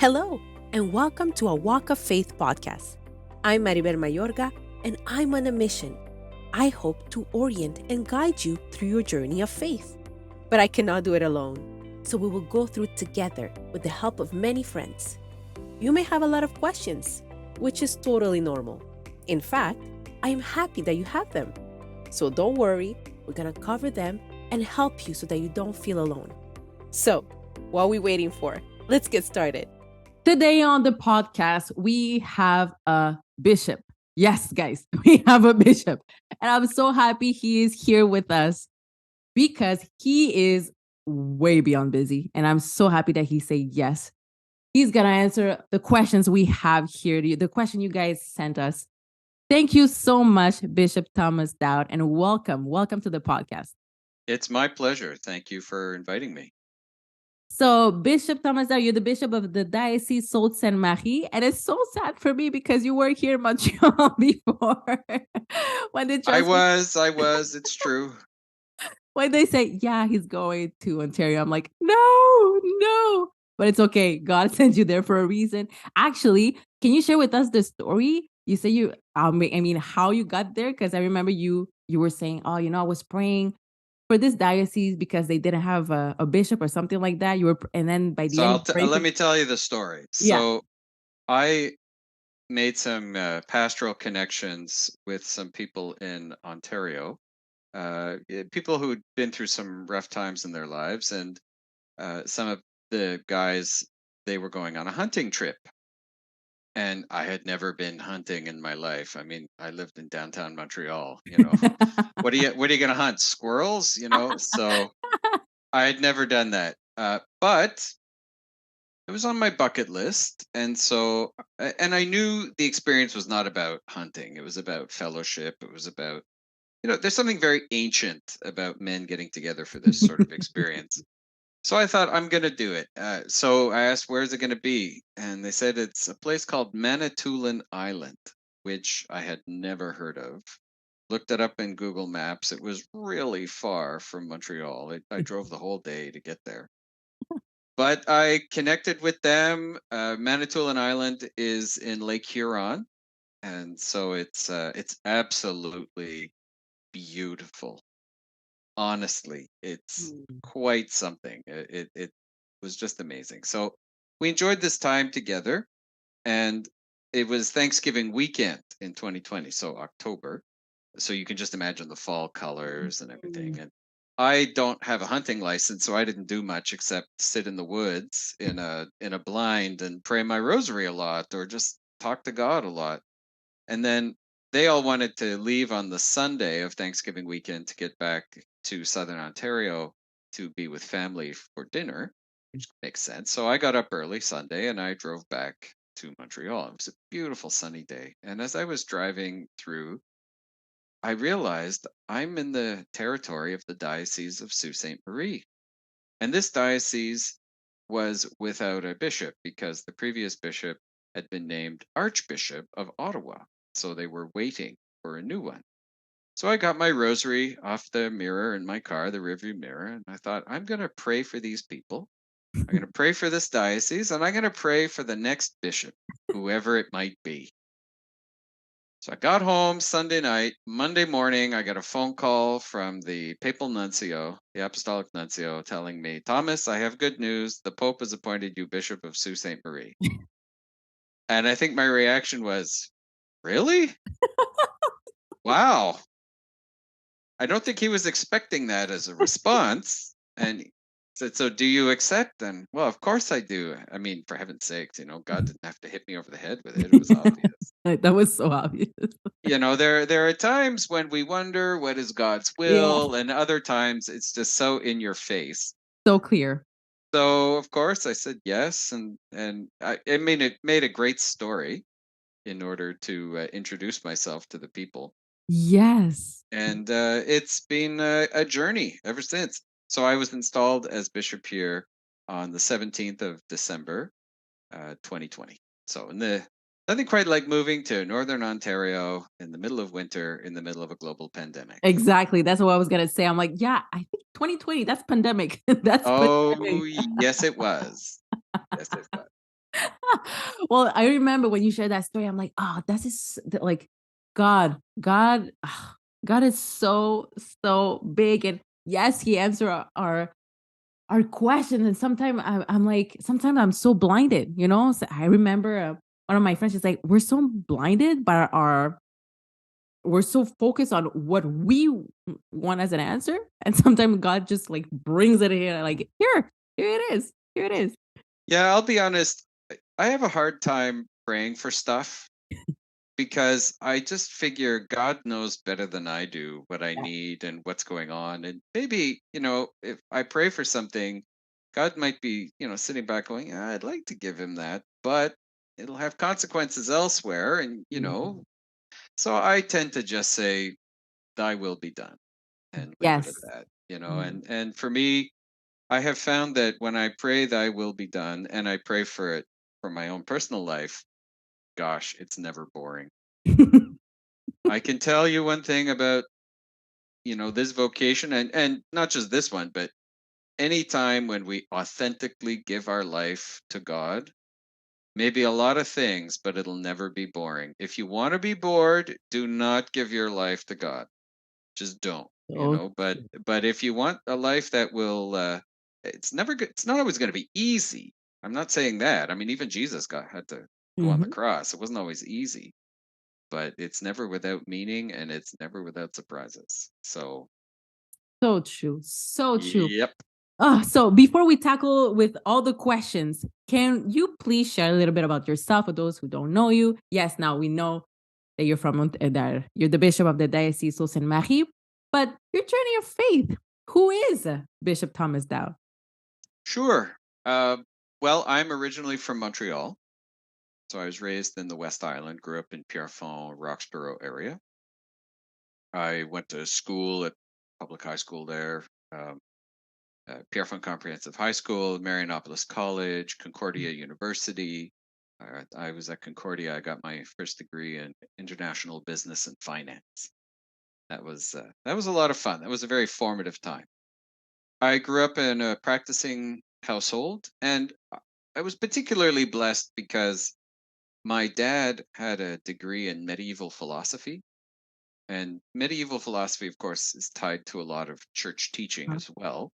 Hello, and welcome to a Walk of Faith podcast. I'm Marybel Mayorga, and I'm on a mission. I hope to orient and guide you through your journey of faith. But I cannot do it alone, so we will go through it together with the help of many friends. You may have a lot of questions, which is totally normal. In fact, I am happy that you have them. So don't worry, we're going to cover them and help you so that you don't feel alone. So, what are we waiting for? Let's get started. Today on the podcast, we have a bishop. Yes, guys, we have a bishop. And I'm so happy he is here with us because he is way beyond busy. And I'm so happy that he said yes. He's going to answer the questions we have here, the question you guys sent us. Thank you so much, Bishop Thomas Dowd, and welcome. Welcome to the podcast. It's my pleasure. Thank you for inviting me. So, Bishop Thomas Dowd, you're the bishop of the Diocese of Sault Ste. And it's so sad for me because you were here in Montreal before. I was. It's true. When they say, yeah, he's going to Ontario, I'm like, no. But it's okay. God sent you there for a reason. Actually, can you share with us the story? You say how you got there? Because I remember you were saying, I was praying for this diocese because they didn't have a bishop or something like that. And then by the end, let me tell you the story. Yeah. So I made some pastoral connections with some people in Ontario, people who'd been through some rough times in their lives, and some of the guys, they were going on a hunting trip. And I had never been hunting in my life. I mean, I lived in downtown Montreal, what are you going to hunt? Squirrels, so I had never done that. But it was on my bucket list. And I knew the experience was not about hunting. It was about fellowship. It was about, there's something very ancient about men getting together for this sort of experience. So I thought, I'm going to do it. So I asked, where's it going to be? And they said it's a place called Manitoulin Island, which I had never heard of. Looked it up in Google Maps. It was really far from Montreal. I drove the whole day to get there. But I connected with them. Manitoulin Island is in Lake Huron. And so it's absolutely beautiful. Honestly, it's quite something. It was just amazing. So we enjoyed this time together, and it was Thanksgiving weekend in 2020, so October. So you can just imagine the fall colors and everything. And I don't have a hunting license, so I didn't do much except sit in the woods in a blind and pray my rosary a lot, or just talk to God a lot. And then they all wanted to leave on the Sunday of Thanksgiving weekend to get back to Southern Ontario to be with family for dinner, which makes sense. So I got up early Sunday and I drove back to Montreal. It was a beautiful sunny day. And as I was driving through, I realized I'm in the territory of the Diocese of Sault Ste. Marie. And this diocese was without a bishop because the previous bishop had been named Archbishop of Ottawa. So they were waiting for a new one. So I got my rosary off the mirror in my car, the rearview mirror, and I thought, I'm going to pray for these people. I'm going to pray for this diocese, and I'm going to pray for the next bishop, whoever it might be. So I got home Sunday night. Monday morning, I got a phone call from the papal nuncio, the apostolic nuncio, telling me, Thomas, I have good news. The Pope has appointed you Bishop of Sault Ste. Marie. And I think my reaction was, really? Wow. I don't think he was expecting that as a response. And he said, so do you accept? And well, of course I do. I mean, for heaven's sakes, God didn't have to hit me over the head with it. It was obvious. That was so obvious. There are times when we wonder what is God's will, and other times it's just so in your face. So clear. So of course I said yes, and it made a great story in order to introduce myself to the people. Yes. And it's been a journey ever since. So I was installed as bishop here on the 17th of December, 2020. So nothing quite like moving to Northern Ontario in the middle of winter, in the middle of a global pandemic. Exactly. That's what I was going to say. I'm like, yeah, I think 2020, that's pandemic. Pandemic. Yes, it was. Yes, it was. Well, I remember when you shared that story, I'm like, oh, that is like God is so big. And yes, he answered our questions. And sometimes I'm like, sometimes I'm so blinded, you know? So I remember one of my friends is like, we're so blinded by we're so focused on what we want as an answer. And sometimes God just like brings it here, like, here it is. Here it is. Yeah, I'll be honest. I have a hard time praying for stuff because I just figure God knows better than I do what I need and what's going on. And maybe, if I pray for something, God might be, sitting back going, yeah, I'd like to give him that, but it'll have consequences elsewhere. And, Mhm. so I tend to just say, thy will be done and leave it at Yes. that, Mm. and for me, I have found that when I pray thy will be done and I pray for it for my own personal life, gosh, it's never boring. I can tell you one thing about, this vocation and not just this one, but any time when we authentically give our life to God, maybe a lot of things, but it'll never be boring. If you want to be bored, do not give your life to God. Just don't, So but if you want a life that will it's never good, it's not always going to be easy. I'm not saying that. I mean, even Jesus had to go on the mhm. cross. It wasn't always easy, but it's never without meaning and it's never without surprises. So, So true. So true. yep. So before we tackle with all the questions, can you please share a little bit about yourself for those who don't know you? Yes, now we know that you're from that you're the bishop of the Diocese of Sault Ste. But your journey of faith, who is Bishop Thomas Dowd? Sure. uh, well, I'm originally from Montreal, so I was raised in the West Island, grew up in Pierrefonds, Roxborough area. I went to school at public high school there. um, Pierrefonds Comprehensive High School, Marianopolis College, Concordia University. I was at Concordia. I got my first degree in international business and finance. That was a lot of fun. That was a very formative time. I grew up in a practicing household, and I was particularly blessed because my dad had a degree in medieval philosophy, and medieval philosophy, of course, is tied to a lot of church teaching Huh? as well.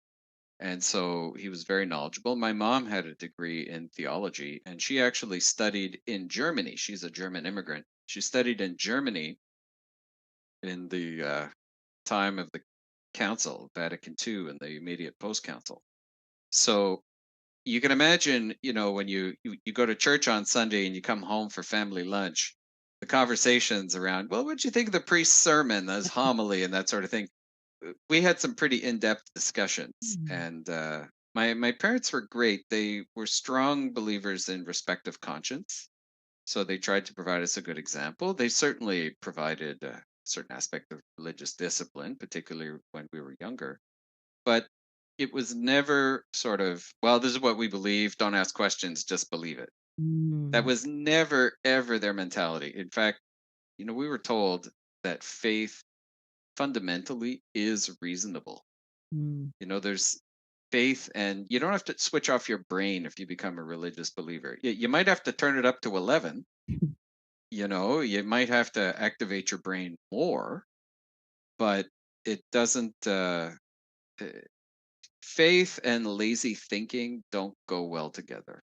And so he was very knowledgeable. My mom had a degree in theology, and she actually studied in Germany. She's a German immigrant. She studied in Germany in the time of the Council, Vatican II, and the immediate post Council. So you can imagine, when you go to church on Sunday and you come home for family lunch, the conversations around, well, what'd you think of the priest's sermon, his homily, and that sort of thing. We had some pretty in-depth discussions, Mm. and my parents were great. They were strong believers in respect of conscience, so they tried to provide us a good example. They certainly provided a certain aspect of religious discipline, particularly when we were younger, but it was never sort of, well, this is what we believe, don't ask questions, just believe it. That Mm, was never ever their mentality. In fact, we were told that faith fundamentally is reasonable. mm, There's faith, and you don't have to switch off your brain if you become a religious believer. You might have to turn it up to 11. You might have to activate your brain more, but it doesn't. Uh, Faith and lazy thinking don't go well together.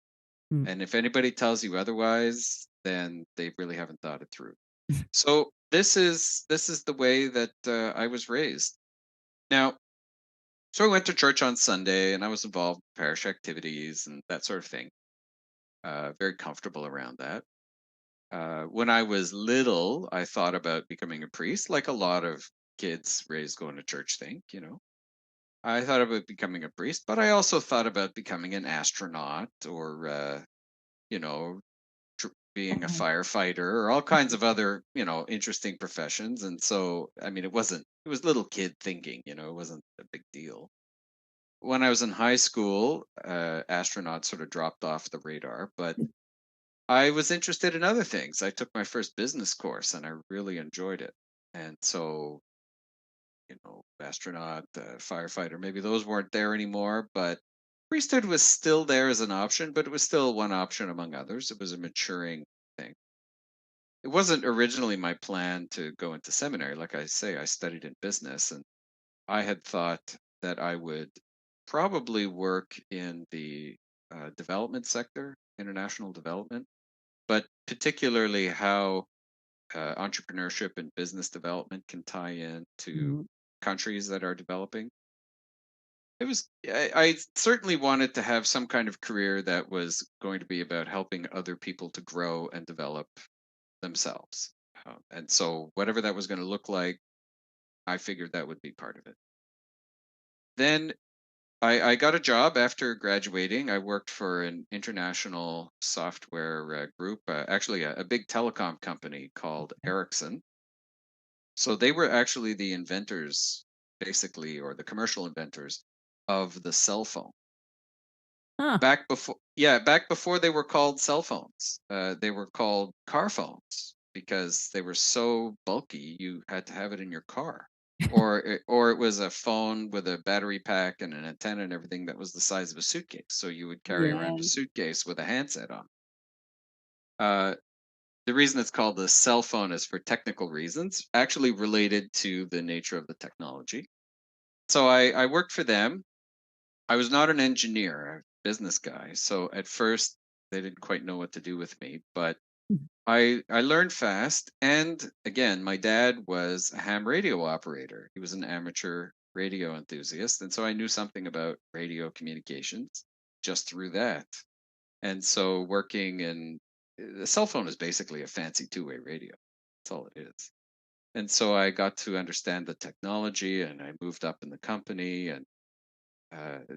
mm. And if anybody tells you otherwise, then they really haven't thought it through. So this is the way that I was raised. Now, so I went to church on Sunday, and I was involved in parish activities and that sort of thing. Very comfortable around that. When I was little, I thought about becoming a priest, like a lot of kids raised going to church think. I thought about becoming a priest, but I also thought about becoming an astronaut or, you know, being a firefighter or all kinds of other, interesting professions. And so, I mean, it was little kid thinking, it wasn't a big deal. When I was in high school, astronaut sort of dropped off the radar, but I was interested in other things. I took my first business course and I really enjoyed it. And so, astronaut, firefighter, maybe those weren't there anymore, but priesthood was still there as an option, but it was still one option among others. It was a maturing thing. It wasn't originally my plan to go into seminary. Like I say, I studied in business, and I had thought that I would probably work in the development sector, international development, but particularly how entrepreneurship and business development can tie in to Mhm. countries that are developing. I certainly wanted to have some kind of career that was going to be about helping other people to grow and develop themselves. And so, whatever that was going to look like, I figured that would be part of it. Then I got a job after graduating. I worked for an international software group, actually a big telecom company called Ericsson. So they were actually the inventors, basically, or the commercial inventors of the cell phone. Huh. Back before they were called cell phones. They were called car phones because they were so bulky you had to have it in your car. Or it was a phone with a battery pack and an antenna and everything that was the size of a suitcase. So you would carry around a Yeah. suitcase with a handset on. Uh, the reason it's called a cell phone is for technical reasons, actually related to the nature of the technology. So I worked for them. I was not an engineer, a business guy. So at first they didn't quite know what to do with me, but I learned fast. And again, my dad was a ham radio operator. He was an amateur radio enthusiast, and so I knew something about radio communications just through that. And so working in the cell phone is basically a fancy two-way radio. That's all it is. And so I got to understand the technology, and I moved up in the company, and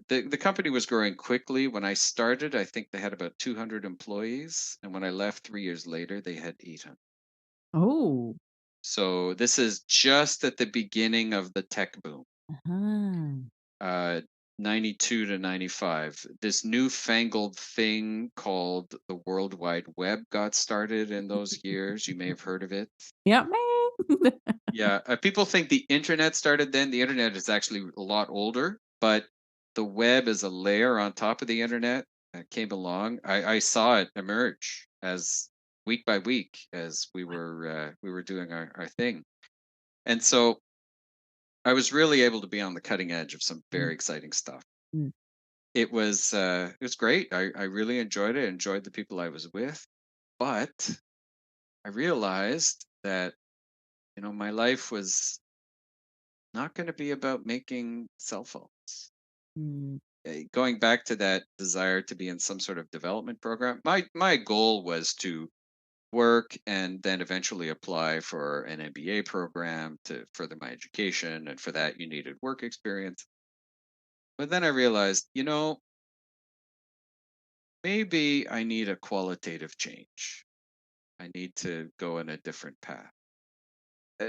the company was growing quickly. When I started, I think they had about 200 employees, and when I left 3 years later, they had 800. Oh. So this is just at the beginning of the tech boom, Uh-huh. uh, 92 to 95. This newfangled thing called the World Wide Web got started in those years. You may have heard of it. Yeah, man. Yeah, people think the internet started then. The internet is actually a lot older, but the web is a layer on top of the internet that came along. I saw it emerge as week by week as we were doing our thing, and so I was really able to be on the cutting edge of some Mm, very exciting stuff. mm, It was great. I really enjoyed it. Enjoyed the people I was with, but I realized that my life was not going to be about making cell phones. mm, Going back to that desire to be in some sort of development program, my goal was to work and then eventually apply for an MBA program to further my education, and for that you needed work experience. But then I realized, maybe I need a qualitative change. I need to go in a different path.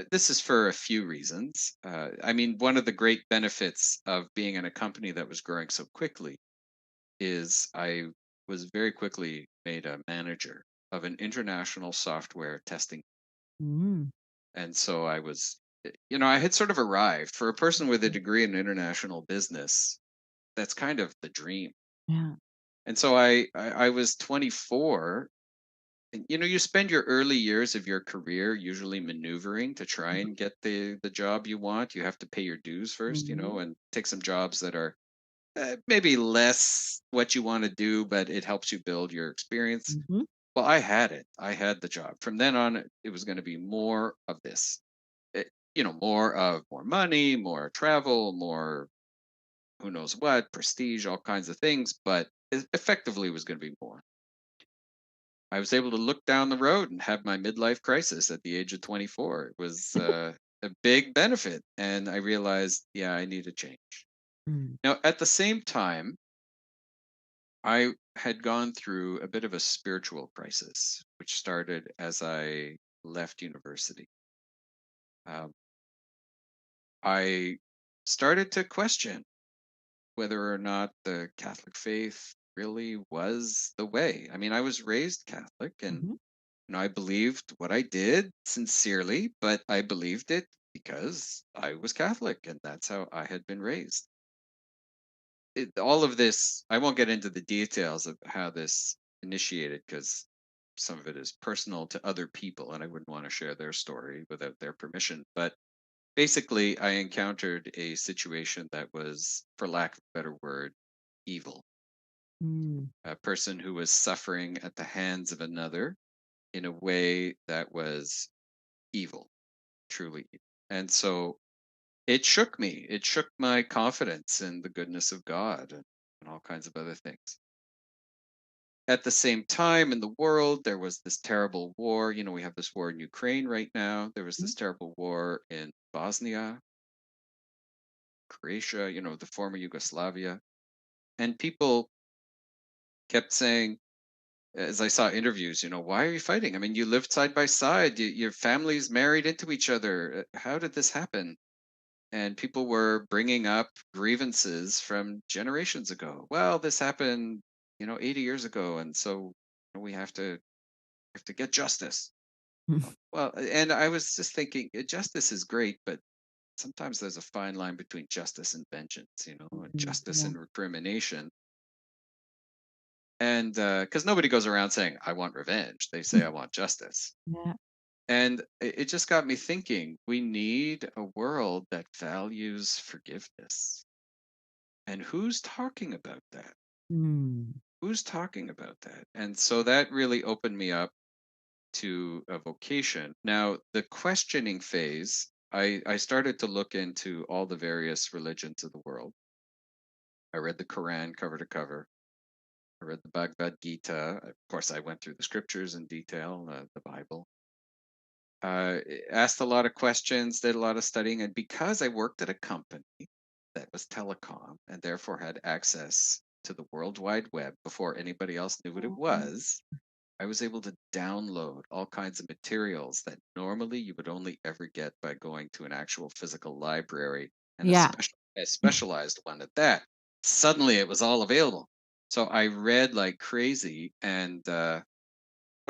This is for a few reasons. I mean, one of the great benefits of being in a company that was growing so quickly is I was very quickly made a manager of an international software testing. mm. And so I had sort of arrived for a person with a degree in international business. That's kind of the dream. Yeah. And so I was 24. And, you spend your early years of your career usually maneuvering to try and get the job you want. You have to pay your dues first, Mhm, and take some jobs that are maybe less what you want to do, but it helps you build your experience. mhm, Well, I had it. I had the job. From then on, it was going to be more of this. More money, more travel, more who knows what, prestige, all kinds of things. But effectively, it was going to be more. I was able to look down the road and have my midlife crisis at the age of 24. It was a big benefit, and I realized, yeah, I need a change. mm, Now, at the same time, I had gone through a bit of a spiritual crisis, which started as I left university. Um, I started to question whether or not the Catholic faith really was the way. I mean, I was raised Catholic, and mhm. I believed what I did sincerely, but I believed it because I was Catholic, and that's how I had been raised. all of this, I won't get into the details of how this initiated because some of it is personal to other people, and I wouldn't want to share their story without their permission. But basically, I encountered a situation that was, for lack of a better word, evil. Mm. A person who was suffering at the hands of another in a way that was evil, truly evil. And so it shook me. It shook my confidence in the goodness of God and all kinds of other things. At the same time, in the world, there was this terrible war. You know, we have this war in Ukraine right now. There was this terrible war in Bosnia, Croatia, you know, the former Yugoslavia. And people kept saying, as I saw interviews, you know, why are you fighting? I mean, you lived side by side, your families married into each other. How did this happen? And people were bringing up grievances from generations ago. Well, this happened, you know, 80 years ago, and so we have to get justice. Well, and I was just thinking, justice is great, but sometimes there's a fine line between justice and vengeance, you know, and justice Yeah. and recrimination. And because nobody goes around saying, I want revenge, they say, I want justice. Yeah. And it just got me thinking, we need a world that values forgiveness. And who's talking about that? Mm. Who's talking about that? And so that really opened me up to a vocation. Now, the questioning phase, I started to look into all the various religions of the world. I read the Quran cover to cover. I read the Bhagavad Gita. Of course, I went through the scriptures in detail, the Bible. Asked a lot of questions, did a lot of studying. And because I worked at a company that was telecom and therefore had access to the World Wide Web before anybody else knew what it was, I was able to download all kinds of materials that normally you would only ever get by going to an actual physical library and Yeah. a specialized one at that. Suddenly it was all available. So I read like crazy. And what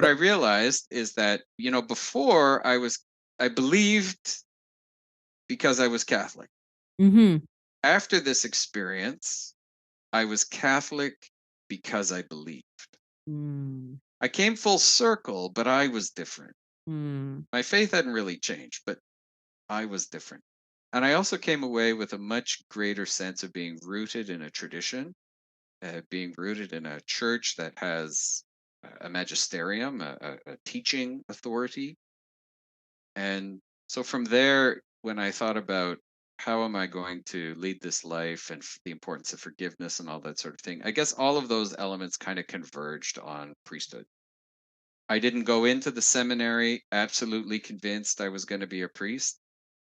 I But realized is that, you know, before I believed because I was Catholic. mm-hmm. After this experience, I was Catholic because I believed. Mm. I came full circle, but I was different. Mm. My faith hadn't really changed, but I was different. And I also came away with a much greater sense of being rooted in a tradition, being rooted in a church that has a magisterium, a teaching authority. And so from there, when I thought about how am I going to lead this life and the importance of forgiveness and all that sort of thing, I guess all of those elements kind of converged on priesthood. I didn't go into the seminary absolutely convinced I was going to be a priest.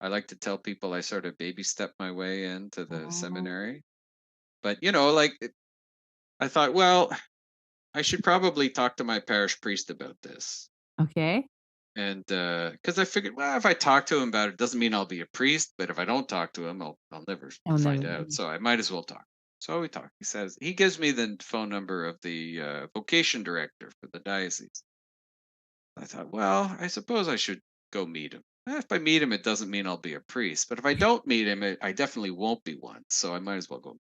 I like to tell people I sort of baby stepped my way into the Oh, seminary. But, you know, I thought, well, I should probably talk to my parish priest about this. okay. And because I figured, well, if I talk to him about it, doesn't mean I'll be a priest. But if I don't talk to him, I'll never I'll find never out. be. So I might as well talk. So we talk. He says he gives me the phone number of the vocation director for the diocese. I thought, well, I suppose I should go meet him. If I meet him, it doesn't mean I'll be a priest. But if I don't meet him, I definitely won't be one. So I might as well go.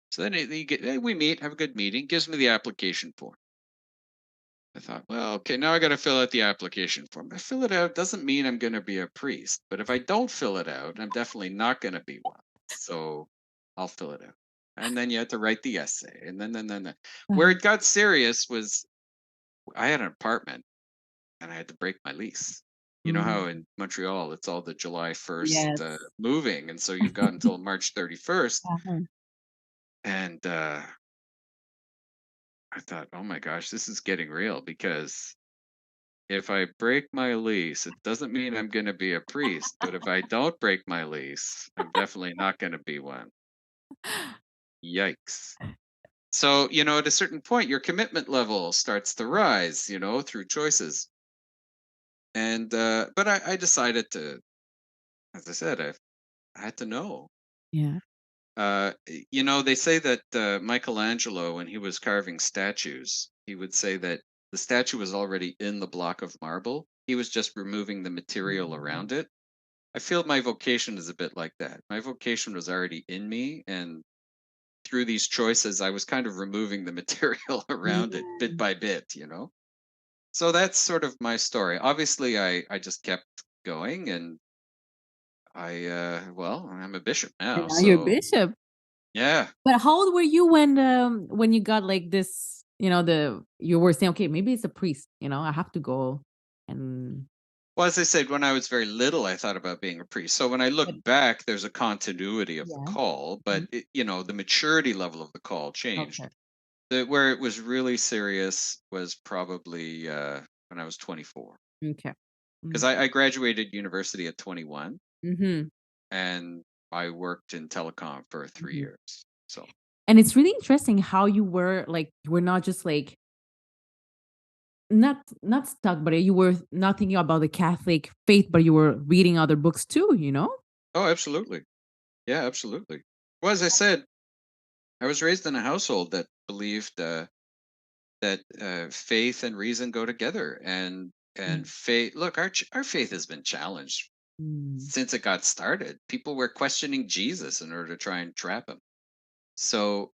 So then we meet, have a good meeting, gives me the application form. I thought, well, okay, now I got to fill out the application form. I fill it out doesn't mean I'm going to be a priest. But if I don't fill it out, I'm definitely not going to be one. So I'll fill it out. And then you have to write the essay. And then. Where Uh-huh. it got serious was I had an apartment and I had to break my lease. You know Mm. how in Montreal it's all the July 1st Yes. moving, and so you've got until March 31st. Uh-huh. And I thought, oh my gosh, this is getting real because if I break my lease, it doesn't mean I'm going to be a priest, but if I don't break my lease, I'm definitely not going to be one. Yikes. So, you know, at a certain point, your commitment level starts to rise, you know, through choices. And, but I decided to, as I said, I had to know. Yeah. You know, they say that Michelangelo, when he was carving statues, he would say that the statue was already in the block of marble. He was just removing the material Mm. around it. I feel my vocation is a bit like that. My vocation was already in me, and through these choices, I was kind of removing the material around it bit by bit, So that's sort of my story. Obviously, I just kept going, and well, I'm a bishop And now, now you're so bishop. yeah. But how old were you when you got like this, you were saying, okay, maybe it's a priest, I have to go and Well, as I said, when I was very little, I thought about being a priest. So when I look but back, there's a continuity of the yeah. call, but Mhm. the maturity level of the call changed. Okay. Where it was really serious was probably when I was 24, Okay. because I graduated university at 21, Mm-hmm. and I worked in telecom for 3 years. So And it's really interesting how you were not just like not stuck, but you were not thinking about the Catholic faith, but you were reading other books too, you know? oh, absolutely, yeah, absolutely. Well, as I said, I was raised in a household that believed that faith and reason go together, and faith. Look, our faith has been challenged Mm. since it got started. People were questioning Jesus in order to try and trap him. So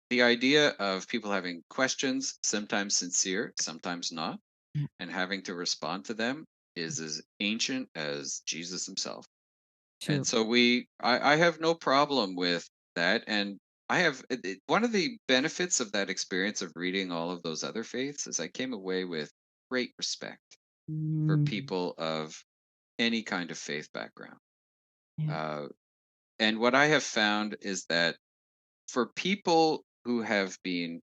the idea of people having questions, sometimes sincere, sometimes not, Yeah, and having to respond to them is as ancient as Jesus himself. And true. so I have no problem with that. And I have one of the benefits of that experience of reading all of those other faiths is I came away with great respect for Mm. people of any kind of faith background. Yeah. Uh, and what I have found is that for people who have been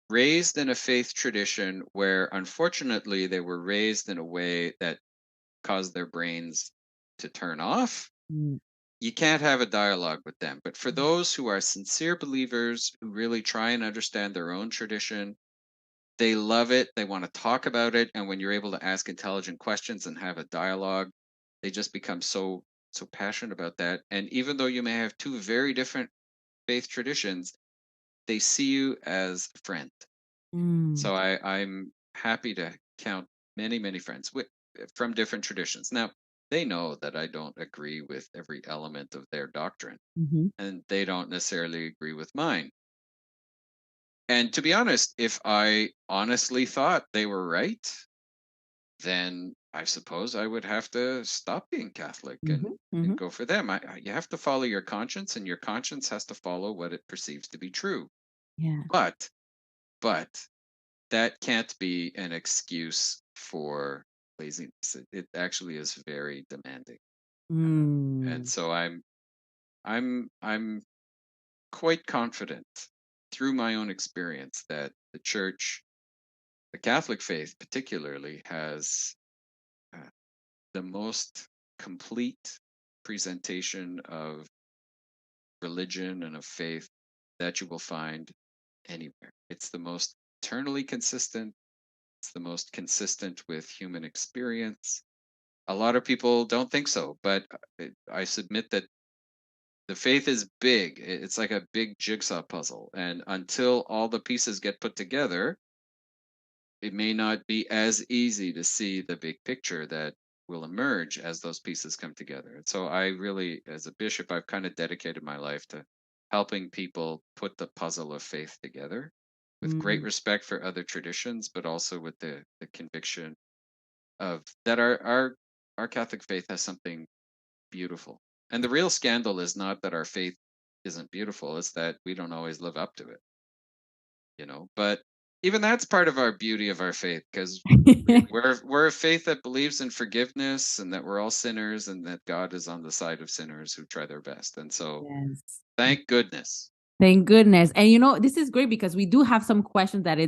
raised in a faith tradition where unfortunately they were raised in a way that caused their brains to turn off, Mm. you can't have a dialogue with them. But for those who are sincere believers who really try and understand their own tradition, they love it. They want to talk about it. And when you're able to ask intelligent questions and have a dialogue, they just become so passionate about that. And even though you may have two very different faith traditions, they see you as a friend. Mm. So I'm happy to count many friends from different traditions. Now, they know that I don't agree with every element of their doctrine, Mhm. and they don't necessarily agree with mine. And to be honest, if I honestly thought they were right, then I suppose I would have to stop being Catholic and Mhm. and Mhm. go for them. You have to follow your conscience, and your conscience has to follow what it perceives to be true. Yeah. But but that can't be an excuse for laziness. It actually is very demanding, and Mm. so I'm quite confident through my own experience that the church, the Catholic faith particularly, has uh, the most complete presentation of religion and of faith that you will find anywhere. It's the most eternally consistent. It's the most consistent with human experience. A lot of people don't think so, but I submit that the faith is big. It's like a big jigsaw puzzle. And until all the pieces get put together, it may not be as easy to see the big picture that will emerge as those pieces come together. And so I really, as a bishop, I've kind of dedicated my life to helping people put the puzzle of faith together with great Mm. respect for other traditions, but also with the conviction of that our Catholic faith has something beautiful. And the real scandal is not that our faith isn't beautiful, it's that we don't always live up to it. But even that's part of our beauty of our faith, because we're a faith that believes in forgiveness and that we're all sinners and that God is on the side of sinners who try their best. And so Yes. thank goodness. Thank goodness. And this is great because we do have some questions that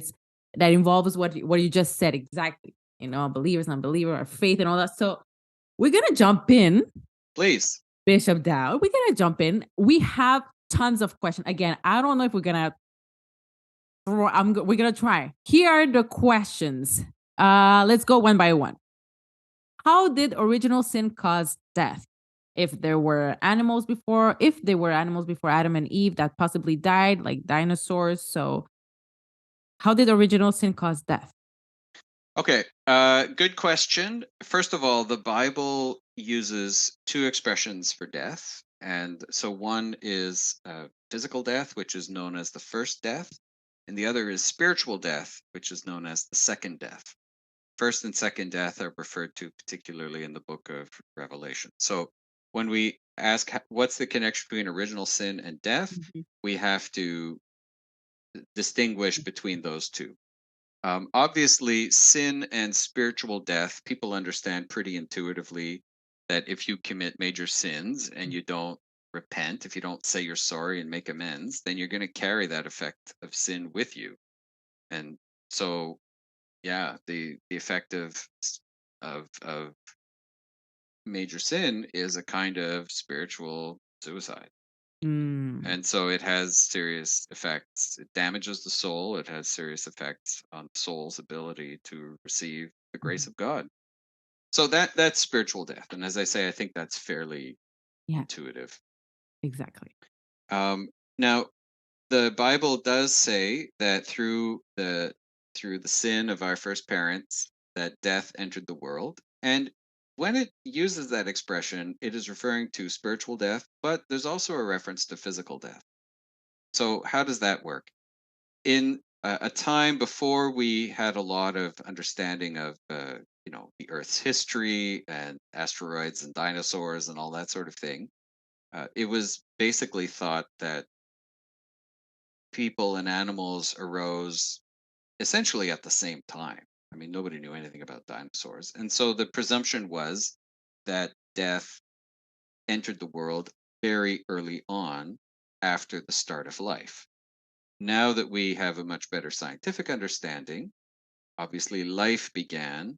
involves what you just said exactly. Believers, non-believer, our faith and all that. So we're gonna jump in, Please. Bishop Dowd. We're gonna jump in. We have tons of questions. Again, I don't know if we're gonna we're gonna try. Here are the questions. Let's go one by one. How did original sin cause death? If there were animals before Adam and Eve that possibly died, like dinosaurs. So, how did original sin cause death? Okay, good question. First of all, the Bible uses two expressions for death. And so one is physical death, which is known as the first death, and the other is spiritual death, which is known as the second death. First and second death are referred to particularly in the book of Revelation. So when we ask what's the connection between original sin and death, Mhm. we have to distinguish between those two. Obviously, sin and spiritual death, people understand pretty intuitively that if you commit major sins and you don't repent, if you don't say you're sorry and make amends, then you're going to carry that effect of sin with you. And so, yeah, the effect of major sin is a kind of spiritual suicide. Mm. And so it has serious effects. It damages the soul. It has serious effects on the soul's ability to receive the grace Mhm. of God. So that's spiritual death. And as I say, I think that's fairly Yeah, intuitive. exactly. Now, the Bible does say that through the sin of our first parents, that death entered the world. And when it uses that expression, it is referring to spiritual death, but there's also a reference to physical death. So how does that work? In a time before we had a lot of understanding of the Earth's history and asteroids and dinosaurs and all that sort of thing, it was basically thought that people and animals arose essentially at the same time. I mean, nobody knew anything about dinosaurs, and so the presumption was that death entered the world very early on after the start of life. Now that we have a much better scientific understanding, obviously life began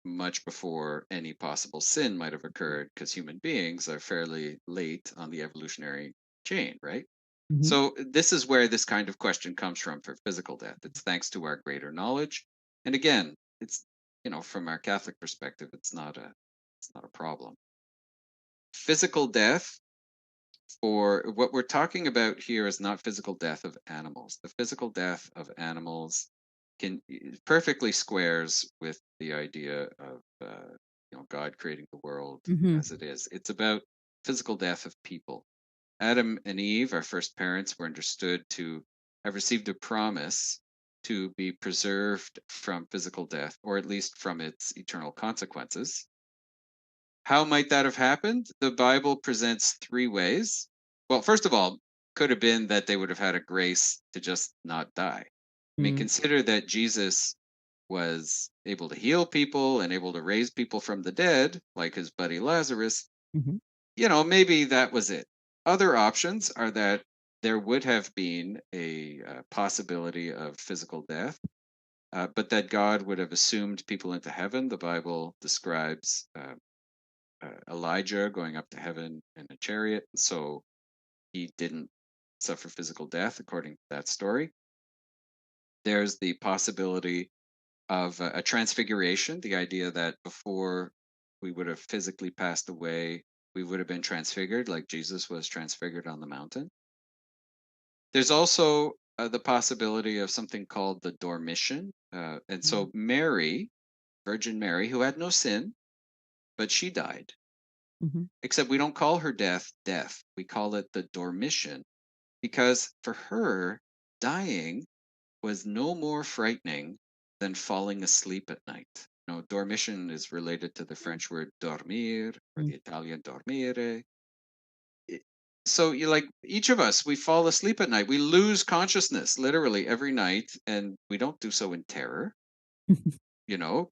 much before any possible sin might have occurred because human beings are fairly late on the evolutionary chain, right? Mhm. So this is where this kind of question comes from for physical death. It's thanks to our greater knowledge. And again, it's from our Catholic perspective, it's not a problem. Physical death, for what we're talking about here, is not physical death of animals. The physical death of animals can perfectly squares with the idea of God creating the world Mhm. as it is. It's about physical death of people. Adam and Eve, our first parents, were understood to have received a promise to be preserved from physical death, or at least from its eternal consequences. How might that have happened? The Bible presents three ways. Well, first of all, could have been that they would have had a grace to just not die. I mean, Mm. consider that Jesus was able to heal people and able to raise people from the dead, like his buddy Lazarus. Mhm. Maybe that was it. Other options are that there would have been a possibility of physical death, but that God would have assumed people into heaven. The Bible describes Elijah going up to heaven in a chariot, so he didn't suffer physical death, according to that story. There's the possibility of a transfiguration, the idea that before we would have physically passed away, we would have been transfigured, like Jesus was transfigured on the mountain. There's also the possibility of something called the dormition. And Mm. so Mary, Virgin Mary, who had no sin, but she died. Mhm. Except we don't call her death death. We call it the dormition because for her, dying was no more frightening than falling asleep at night. Dormition is related to the French word dormir or Mm. the Italian dormire. It- So you like each of us, we fall asleep at night. We lose consciousness literally every night, and we don't do so in terror,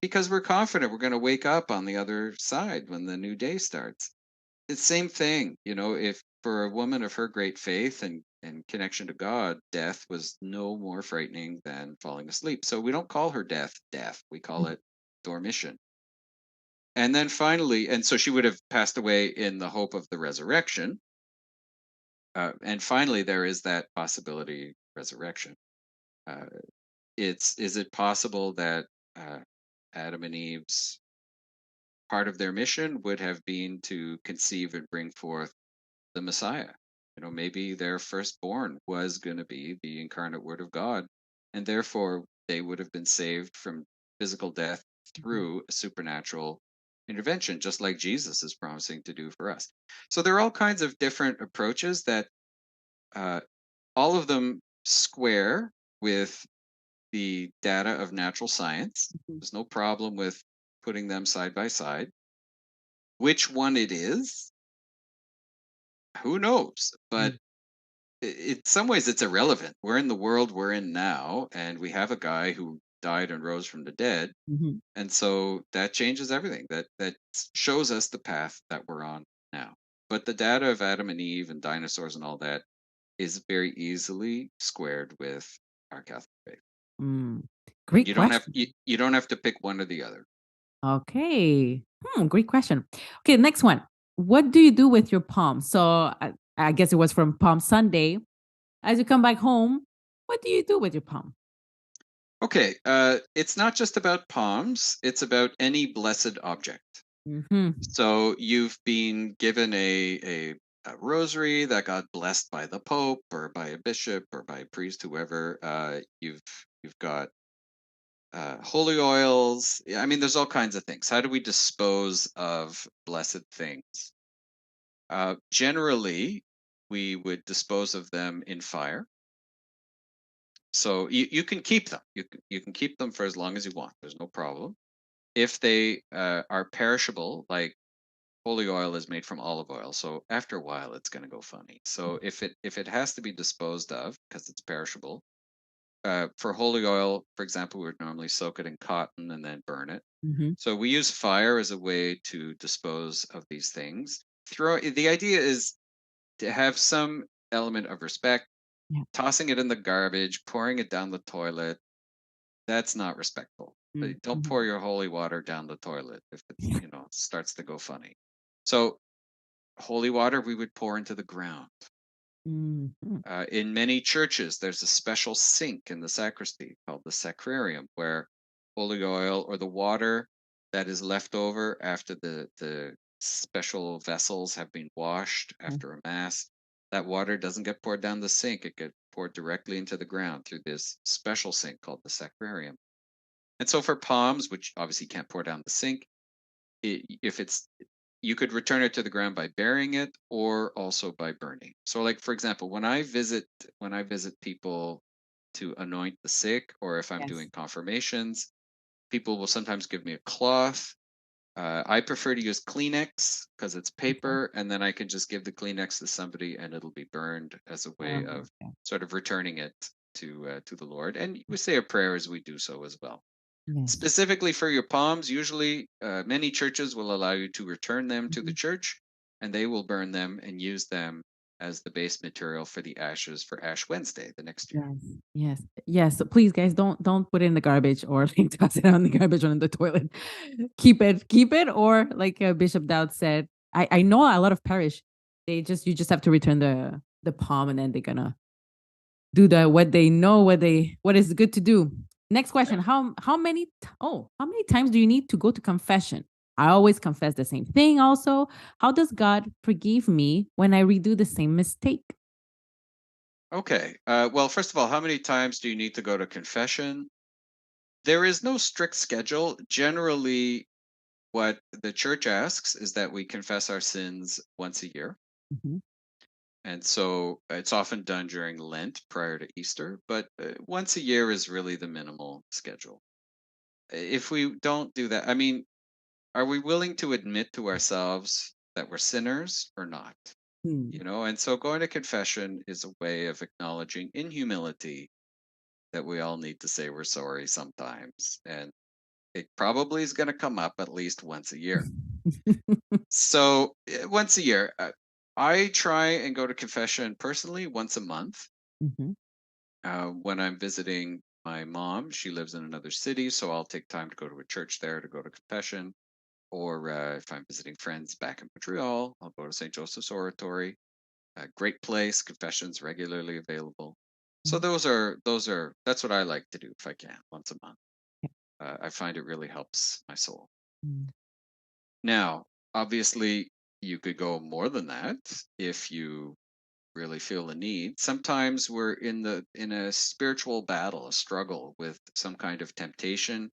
because we're confident we're going to wake up on the other side when the new day starts. It's same thing, if for a woman of her great faith and connection to God, death was no more frightening than falling asleep. So we don't call her death. We call Mhm. it dormition. And then finally, and so she would have passed away in the hope of the resurrection. And finally, there is that possibility resurrection. Uh, is it possible that uh, Adam and Eve's part of their mission would have been to conceive and bring forth the Messiah? Maybe their firstborn was going to be the incarnate Word of God, and therefore they would have been saved from physical death Mhm. through a supernatural intervention, just like Jesus is promising to do for us. So there are all kinds of different approaches that uh, all of them square with the data of natural science. Mhm. There's no problem with putting them side by side. Which one it is, who knows? But Mm. in some ways, it's irrelevant. We're in the world we're in now, and we have a guy who died and rose from the dead, Mhm. and so that changes everything. That shows us the path that we're on now. But the data of Adam and Eve and dinosaurs and all that is very easily squared with our Catholic faith. Mm. And Great question. you don't have to pick one or the other. Okay. Great question. Okay, next one. What do you do with your palm? So I guess it was from Palm Sunday. As you come back home, what do you do with your palm? Okay, it's not just about palms, it's about any blessed object. Hmm. So you've been given a rosary that got blessed by the Pope or by a bishop or by a priest, whoever. You've got holy oils. I mean, there's all kinds of things. How do we dispose of blessed things? Generally, we would dispose of them in fire. So you can keep them. You can keep them for as long as you want. There's no problem. If they are perishable, like holy oil is made from olive oil, so after a while it's going to go funny. So if it has to be disposed of because it's perishable, for holy oil, for example, we would normally soak it in cotton and then burn it. Hmm. So we use fire as a way to dispose of these things. The idea is to have some element of respect. Yeah. Tossing it in the garbage, pouring it down the toilet, that's not respectful. Don't Mm-hmm. pour your holy water down the toilet if starts to go funny. So holy water we would pour into the ground. Hmm. In many churches, there's a special sink in the sacristy called the sacrarium, where holy oil or the water that is left over after the special vessels have been washed after a mass, that water doesn't get poured down the sink. It gets poured directly into the ground through this special sink called the sacrarium. And so for palms, which obviously can't pour down the sink, if it's you could return it to the ground by burying it or also by burning. So like for example, when I visit people to anoint the sick or if I'm Yes. doing confirmations, people will sometimes give me a cloth. I prefer to use Kleenex because it's Okay. paper, and then I can just give the Kleenex to somebody, and it'll be burned as a way of Okay. sort of returning it to the Lord. And we say a prayer as we do so as well. Yes. Specifically for your palms, usually many churches will allow you to return them to the Mhm. church, and they will burn them and use them as the base material for the ashes for Ash Wednesday the next year. Yes, yes, yes. So please, guys, don't put it in the garbage or like toss it on the garbage or in the toilet. Keep it, or like Bishop Dowd said, I know a lot of parish. You just have to return the palm, and then they're gonna do the what they know what is good to do. Next question: how many times do you need to go to confession? I always confess the same thing. Also, how does God forgive me when I redo the same mistake? Okay. Well, first of all, how many times do you need to go to confession? There is no strict schedule. Generally, what the church asks is that we confess our sins once a year. Mhm. And so it's often done during Lent prior to Easter, but once a year is really the minimal schedule. If we don't do that, I mean, are we willing to admit to ourselves that we're sinners or not? Hmm. And so going to confession is a way of acknowledging in humility that we all need to say we're sorry sometimes. And it probably is going to come up at least once a year. So once a year, I try and go to confession personally once a month. Mhm. When I'm visiting my mom, she lives in another city, so I'll take time to go to a church there to go to confession. Or if I'm visiting friends back in Montreal, I'll go to St. Joseph's Oratory. A great place, confessions regularly available. So Yeah. that's what I like to do if I can once a month. Yeah. I find it really helps my soul. Mm. Now, obviously, you could go more than that if you really feel the need. Sometimes we're in a spiritual battle, a struggle with some kind of temptation,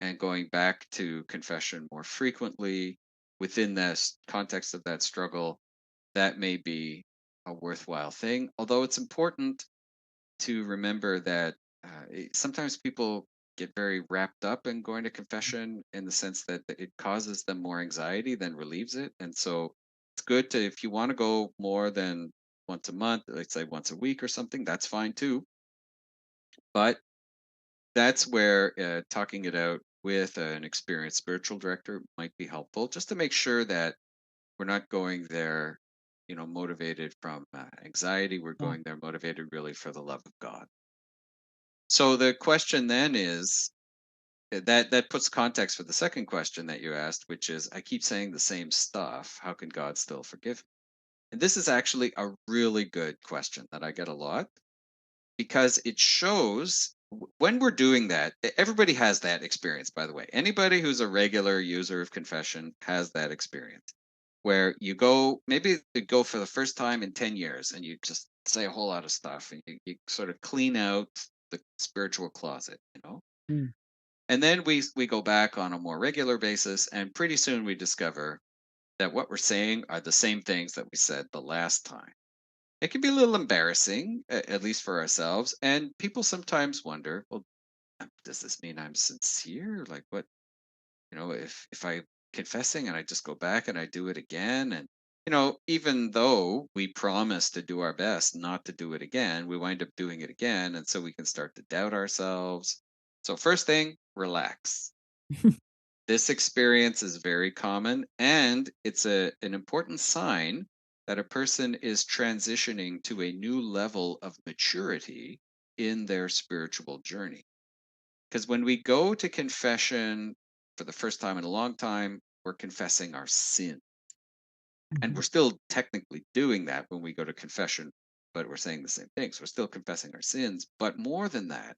and going back to confession more frequently within this context of that struggle, that may be a worthwhile thing. Although it's important to remember that sometimes people get very wrapped up in going to confession in the sense that it causes them more anxiety than relieves it. And so it's good to, if you want to go more than once a month, let's say once a week or something, that's fine too. But that's where talking it out with an experienced spiritual director might be helpful, just to make sure that we're not going there, motivated from anxiety. We're Yeah. going there motivated really for the love of God. So the question then is that puts context for the second question that you asked, which is, I keep saying the same stuff. How can God still forgive me? And this is actually a really good question that I get a lot, because it shows when we're doing that, everybody has that experience, by the way. Anybody who's a regular user of confession has that experience where maybe you go for the first time in 10 years and you just say a whole lot of stuff and you sort of clean out the spiritual closet. Mm. And then we go back on a more regular basis, and pretty soon we discover that what we're saying are the same things that we said the last time. It can be a little embarrassing, at least for ourselves. And people sometimes wonder, well, does this mean I'm sincere? Like, what, if I'm confessing and I just go back and I do it again, and even though we promise to do our best not to do it again, we wind up doing it again, and so we can start to doubt ourselves. So first thing, relax. This experience is very common, and it's an important sign that a person is transitioning to a new level of maturity in their spiritual journey. Because when we go to confession for the first time in a long time, we're confessing our sin. And Mhm. we're still technically doing that when we go to confession, but we're saying the same things. We're still confessing our sins. But more than that,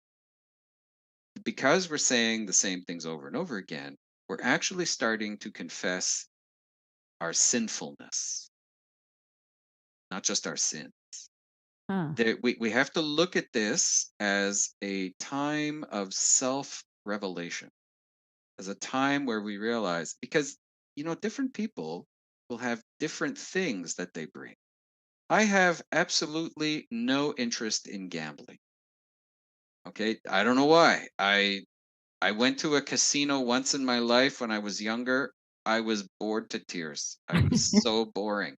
because we're saying the same things over and over again, we're actually starting to confess our sinfulness, not just our sin. Huh. We have to look at this as a time of self revelation, as a time where we realize, because, different people will have different things that they bring. I have absolutely no interest in gambling. Okay. I don't know why. I went to a casino once in my life when I was younger. I was bored to tears. I was so boring.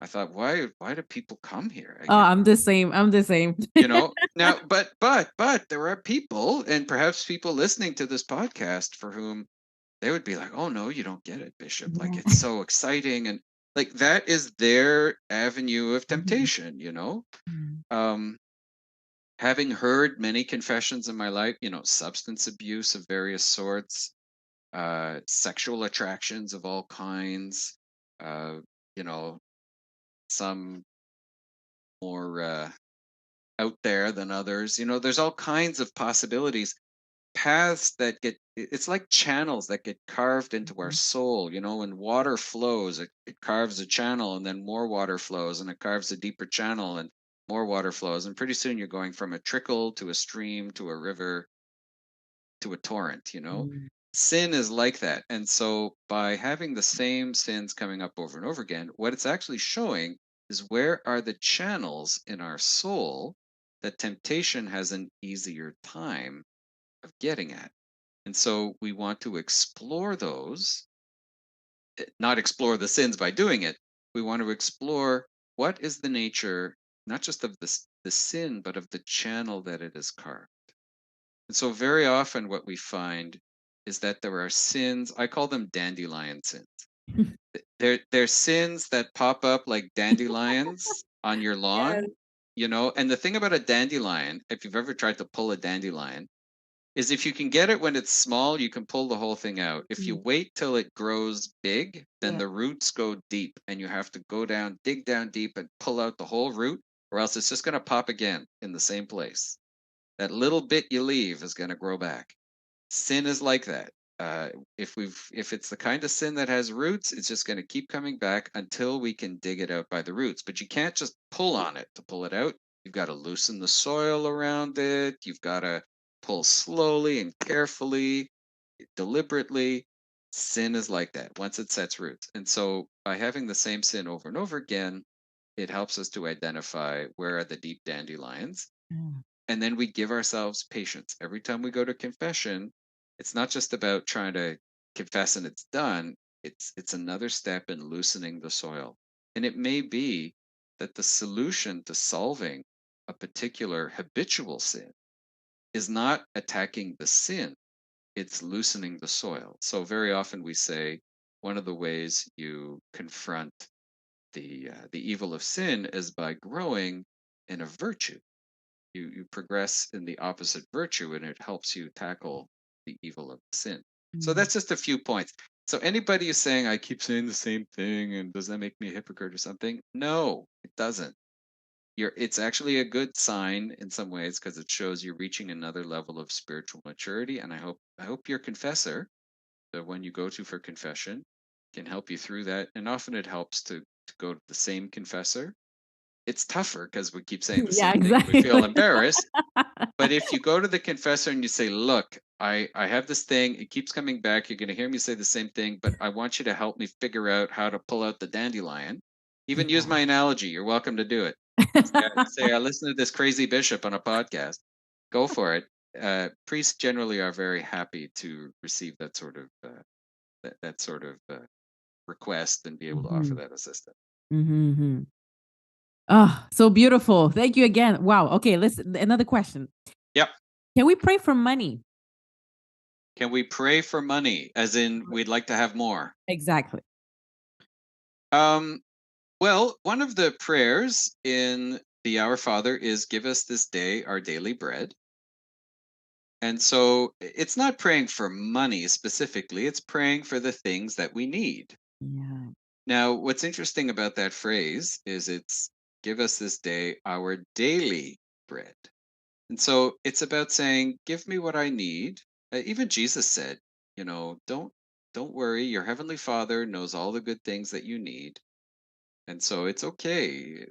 I thought, why do people come here? Oh, I'm the same. I'm the same. Now, but there are people, and perhaps people listening to this podcast, for whom they would be like, oh no, you don't get it, Bishop. Like, Yeah. it's so exciting, and like that is their avenue of Mhm. temptation. Mm. Um, having heard many confessions in my life, substance abuse of various sorts, sexual attractions of all kinds, uh, you know, some more out there than others. There's all kinds of possibilities, paths that it's like channels that get carved into our Mhm. soul. When water flows, it carves a channel, and then more water flows, and it carves a deeper channel, and more water flows. And pretty soon you're going from a trickle to a stream to a river to a torrent. Mm. Sin is like that. And so by having the same sins coming up over and over again, what it's actually showing is where are the channels in our soul that temptation has an easier time of getting at. And so we want to explore those, not explore the sins by doing it. We want to explore what is the nature, not just of the sin, but of the channel that it is carved. And so, very often, what we find is that there are sins. I call them dandelion sins. They're sins that pop up like dandelions on your Yes. lawn. And the thing about a dandelion, if you've ever tried to pull a dandelion, is if you can get it when it's small, you can pull the whole thing out. If you Mm. wait till it grows big, then Yeah. the roots go deep, and you have to go down, dig down deep, and pull out the whole root, or else it's just going to pop again in the same place. That little bit you leave is going to grow back. Sin is like that. If it's the kind of sin that has roots, it's just going to keep coming back until we can dig it out by the roots. But you can't just pull on it to pull it out. You've got to loosen the soil around it. You've got to pull slowly and carefully. deliberately. Sin is like that once it sets roots. And so by having the same sin over and over again, it helps us to identify where are the deep dandelions. Mm. And then we give ourselves patience. Every time we go to confession, it's not just about trying to confess and it's done. It's another step in loosening the soil. And it may be that the solution to solving a particular habitual sin is not attacking the sin, it's loosening the soil. So very often we say one of the ways you confront the evil of sin is by growing in a virtue. You progress in the opposite virtue, and it helps you tackle the evil of sin. So Mm. that's just a few points. So anybody who's saying I keep saying the same thing, and does that make me a hypocrite or something? No, it doesn't. It's actually a good sign in some ways because it shows you're reaching another level of spiritual maturity. And I hope your confessor, the one you go to for confession, can help you through that. And often it helps to go to the same confessor. It's tougher because we keep saying the Yeah, same thing and we feel exactly. embarrassed. But if you go to the confessor and you say, look, I have this thing, it keeps coming back. You're going to hear me say the same thing, but I want you to help me figure out how to pull out the dandelion. Even use Yeah. my analogy. You're welcome to do it. Say, I listen to this crazy bishop on a podcast. Go for it. Priests generally are very happy to receive that sort of request and be able to offer Mhm. that assistance. Mhm, mhm. Oh, so beautiful. Thank you again. Wow. Okay, listen, another question. Yep. Can we pray for money? Can we pray for money? As in, we'd like to have more. Exactly. Um, well, one of the prayers in the Our Father is give us this day our daily bread. And so it's not praying for money specifically, it's praying for the things that we need. Yeah. Now, what's interesting about that phrase is it's give us this day our daily bread. And so it's about saying, give me what I need. Even Jesus said, don't worry, your heavenly Father knows all the good things that you need. And so it's okay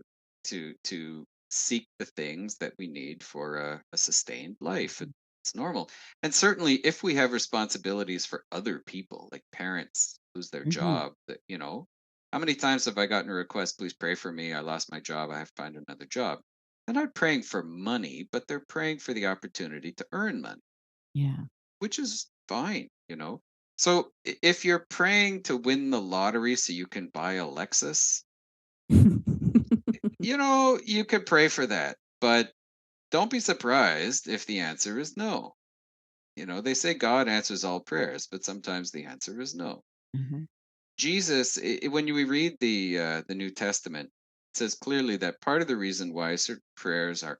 to seek the things that we need for a sustained life. It's normal. And certainly if we have responsibilities for other people, like parents lose their Mhm. job, how many times have I gotten a request, please pray for me, I lost my job, I have to find another job. They're not praying for money, but they're praying for the opportunity to earn money, Yeah. which is fine. So if you're praying to win the lottery so you can buy a Lexus, you could pray for that, but don't be surprised if the answer is no. They say God answers all prayers, but sometimes the answer is no. Mhm. Jesus, when we read the New Testament, it says clearly that part of the reason why certain prayers are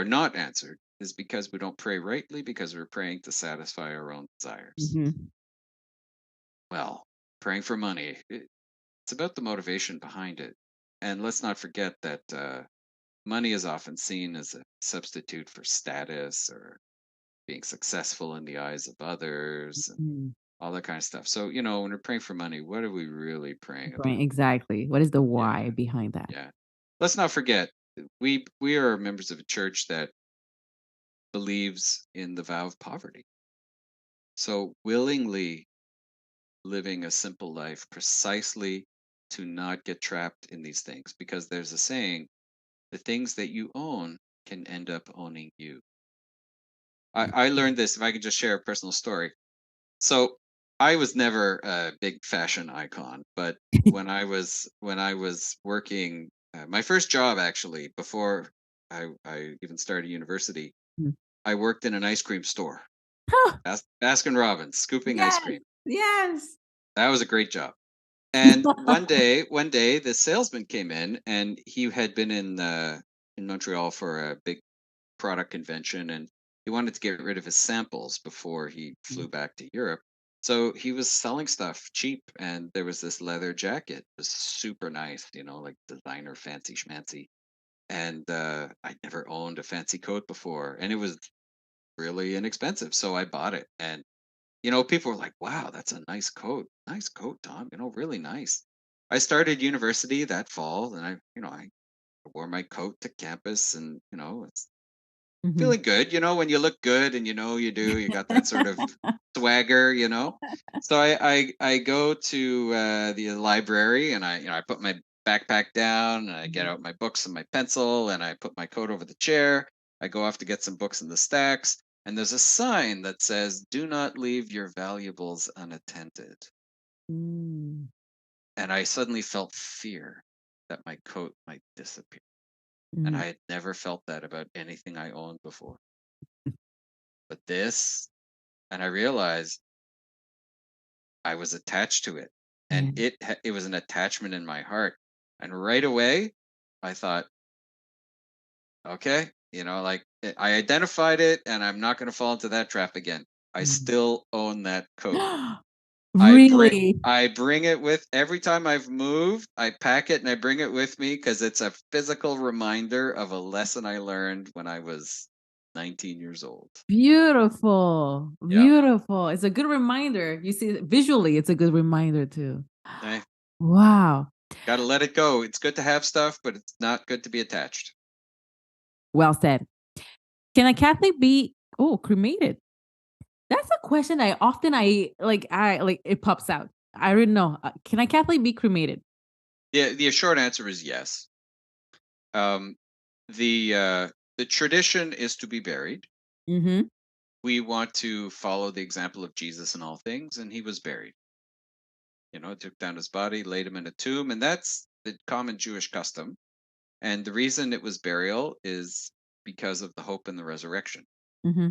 not answered, is because we don't pray rightly because we're praying to satisfy our own desires. Mhm. Well, praying for money, it's about the motivation behind it, and let's not forget that money is often seen as a substitute for status or being successful in the eyes of others and Mm. all that kind of stuff. So, when we're praying for money, what are we really praying Right, about? exactly. What is the Yeah, why behind that? yeah. Let's not forget, we are members of a church that believes in the vow of poverty. So, willingly living a simple life precisely to not get trapped in these things, because there's a saying, the things that you own can end up owning you. I learned this, if I could just share a personal story. So I was never a big fashion icon, but when I was working, my first job actually, before I even started university, Mm. I worked in an ice cream store, Huh. Baskin Robbins, scooping ice Yes. cream. Yes. That was a great job. And one day, the salesman came in, and he had been in Montreal for a big product convention, and he wanted to get rid of his samples before he Mm. flew back to Europe. So he was selling stuff cheap, and there was this leather jacket. It was super nice, like designer, fancy schmancy. And I'd never owned a fancy coat before, and it was really inexpensive. So I bought it, and people were like, "Wow, that's a nice coat, Tom. Really nice." I started university that fall, and I wore my coat to campus, and Mhm. feeling good. When you look good and you do, you got that sort of swagger. So I go to the library, and I put my backpack down, and I get out my books and my pencil, and I put my coat over the chair. I go off to get some books in the stacks, and there's a sign that says, "Do not leave your valuables unattended." Mm. And I suddenly felt fear that my coat might disappear. And Mm. I had never felt that about anything I owned before. But this, and I realized I was attached to it, Yeah. and it was an attachment in my heart. And right away, I thought, okay, I identified it, and I'm not going to fall into that trap again. I Mm. still own that coat. Really? I bring it with every time I've moved. I pack it and I bring it with me because it's a physical reminder of a lesson I learned when I was 19 years old. Beautiful. Yeah. Beautiful. It's a good reminder. You see, visually, it's a good reminder too. Hey, Wow. got to let it go. It's good to have stuff, but it's not good to be attached. Well said. Can a Catholic be cremated? That's a question I like it pops out. I don't know. Can a Catholic be cremated? The short answer is yes. Um, the tradition is to be buried. Mm-hmm. We want to follow the example of Jesus in all things, and he was buried. Took down his body, laid him in a tomb, and that's the common Jewish custom. And the reason it was burial is because of the hope in the resurrection. Mm-hmm.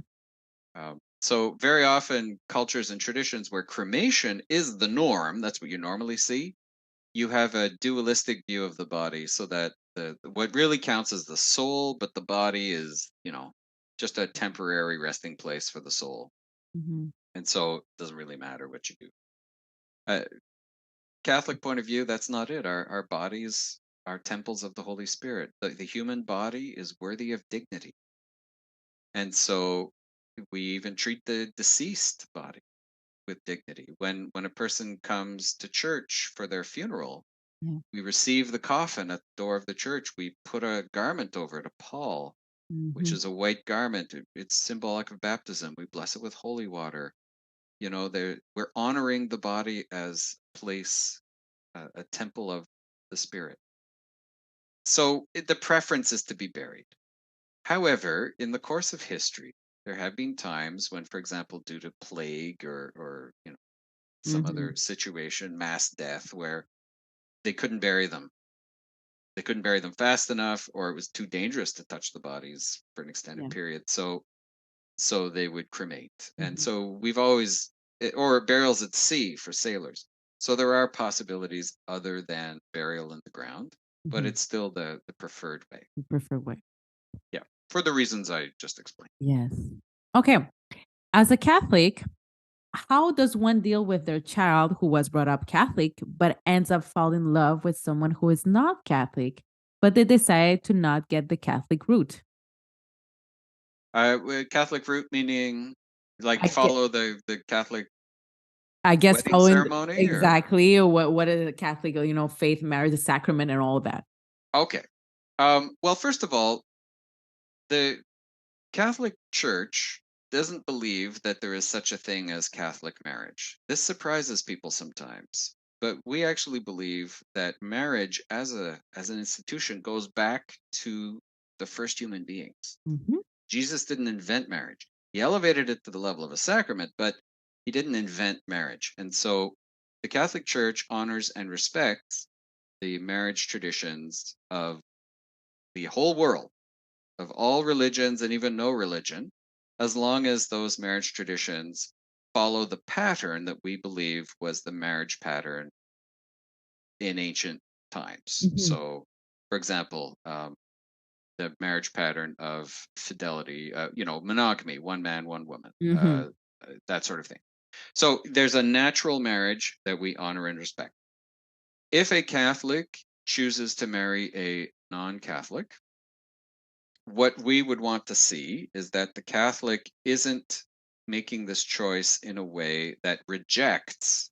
So very often, cultures and traditions where cremation is the norm, that's what you normally see. You have a dualistic view of the body, so that what really counts is the soul, but the body is, just a temporary resting place for the soul. Mm-hmm. And so it doesn't really matter what you do. Uh, Catholic point of view, that's not it. Our bodies are temples of the Holy Spirit. The human body is worthy of dignity. And so we even treat the deceased body with dignity. When a person comes to church for their funeral, Yeah. we receive the coffin at the door of the church. We put a garment over it, a pall, which Mm-hmm. is a white garment. It's symbolic of baptism. We bless it with holy water. We're honoring the body as place, a temple of the spirit. So the preference is to be buried. However, in the course of history, there have been times when, for example, due to plague or some Mm-hmm. other situation, mass death, where they couldn't bury them. They couldn't bury them fast enough, or it was too dangerous to touch the bodies for an extended Yeah. period. So they would cremate. And Mm-hmm. so we've always, or burials at sea for sailors. So there are possibilities other than burial in the ground, but Mm-hmm. it's still the preferred way. Prefer way. Yeah, for the reasons I just explained. Yes. Okay. As a Catholic, how does one deal with their child who was brought up Catholic but ends up falling in love with someone who is not Catholic, but they decide to not get the Catholic route? Catholic route meaning like I get, follow the Catholic I guess wedding following ceremony, or exactly what is a Catholic, faith, marriage, the sacrament, and all that. okay. Well, first of all, the Catholic Church doesn't believe that there is such a thing as Catholic marriage. This surprises people sometimes, but we actually believe that marriage as an institution goes back to the first human beings. Mm-hmm. Jesus didn't invent marriage. He elevated it to the level of a sacrament, but he didn't invent marriage. And so the Catholic Church honors and respects the marriage traditions of the whole world, of all religions and even no religion, as long as those marriage traditions follow the pattern that we believe was the marriage pattern in ancient times. Mm-hmm. So, for example, the marriage pattern of fidelity, monogamy, one man, one woman, Mm-hmm. that sort of thing. So there's a natural marriage that we honor and respect. If a Catholic chooses to marry a non Catholic, what we would want to see is that the Catholic isn't making this choice in a way that rejects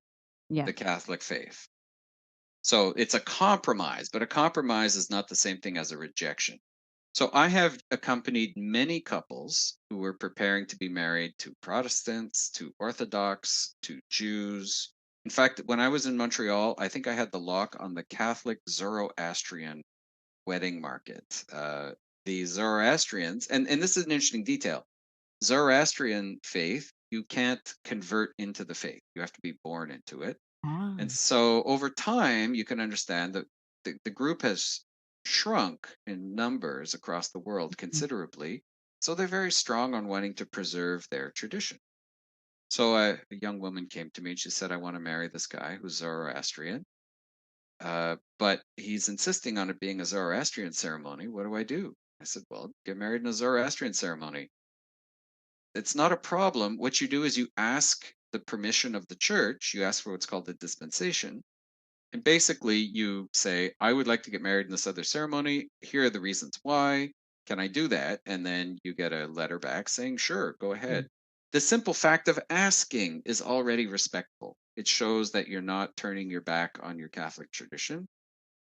Yeah. the Catholic faith. So it's a compromise, but a compromise is not the same thing as a rejection. So I have accompanied many couples who were preparing to be married to Protestants, to Orthodox, to Jews. In fact, when I was in Montreal, I think I had the lock on the Catholic Zoroastrian wedding market. The Zoroastrians, and this is an interesting detail. Zoroastrian faith, you can't convert into the faith. You have to be born into it. Ah. And so over time, you can understand that the group has shrunk in numbers across the world considerably. So they're very strong on wanting to preserve their tradition. So a young woman came to me and she said, I want to marry this guy who's Zoroastrian, but he's insisting on it being a Zoroastrian ceremony. What do I do? I said, well, get married in a Zoroastrian ceremony. It's not a problem. What you do is you ask the permission of the church, you ask for what's called the dispensation. And basically, you say, I would like to get married in this other ceremony. Here are the reasons why. Can I do that? And then you get a letter back saying, sure, go ahead. The simple fact of asking is already respectful. It shows that you're not turning your back on your Catholic tradition.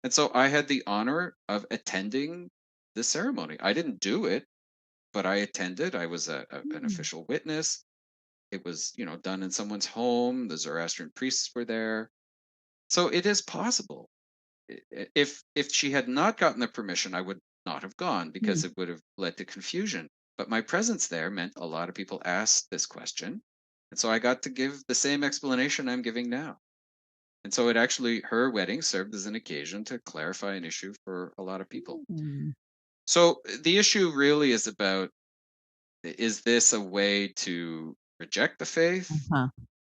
And so I had the honor of attending the ceremony. I didn't do it, but I attended. I was an official witness. It was, done in someone's home. The Zoroastrian priests were there. So it is possible. If she had not gotten the permission, I would not have gone because it would have led to confusion. But my presence there meant a lot of people asked this question. And so I got to give the same explanation I'm giving now. And so her wedding served as an occasion to clarify an issue for a lot of people. So the issue really is about, is this a way to reject the faith,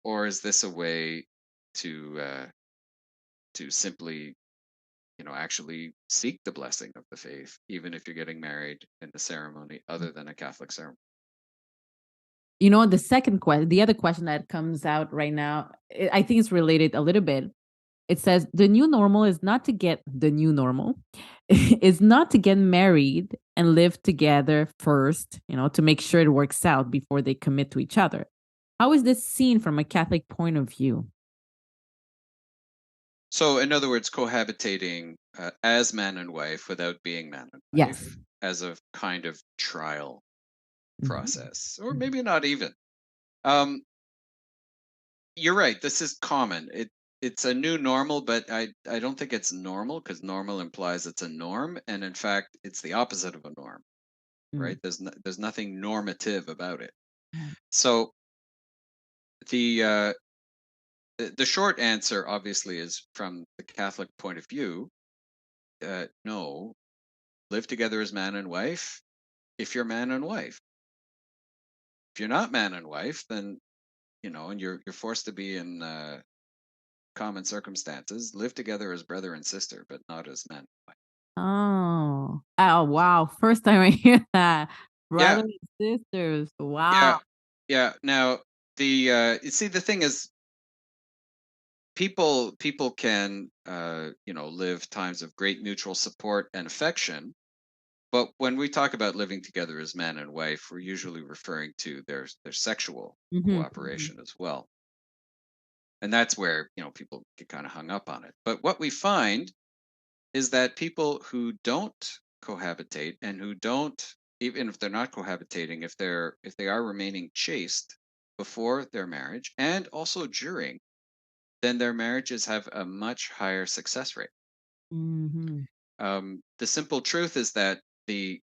or is this a way to simply actually seek the blessing of the faith, even if you're getting married in a ceremony other than a Catholic ceremony? The second question, the other question that comes out right now, I think it's related a little bit. It says the new normal is not to get the new normal, is not to get married and live together first, to make sure it works out before they commit to each other. How is this seen from a Catholic point of view? So, in other words, cohabitating as man and wife without being man and wife, Yes. as a kind of trial process, or Mhm. maybe not even. Um, you're right. This is common. It's a new normal, but I don't think it's normal, because normal implies it's a norm, and in fact, it's the opposite of a norm, right? There's nothing normative about it. So the the short answer, obviously, is from the Catholic point of view. No, live together as man and wife if you're man and wife. If you're not man and wife, then and you're forced to be in common circumstances, live together as brother and sister, but not as man and wife. Oh, wow. First time I hear that. Yeah, Brothers and sisters. yeah, Wow. yeah. Now you see, the thing is, people can live times of great mutual support and affection. But when we talk about living together as man and wife, we're usually referring to their sexual cooperation as well. And that's where, people get kind of hung up on it. But what we find is that people who don't cohabitate, and who don't, even if they're not cohabitating, if they are remaining chaste before their marriage and also during, then their marriages have a much higher success rate. The simple truth is that the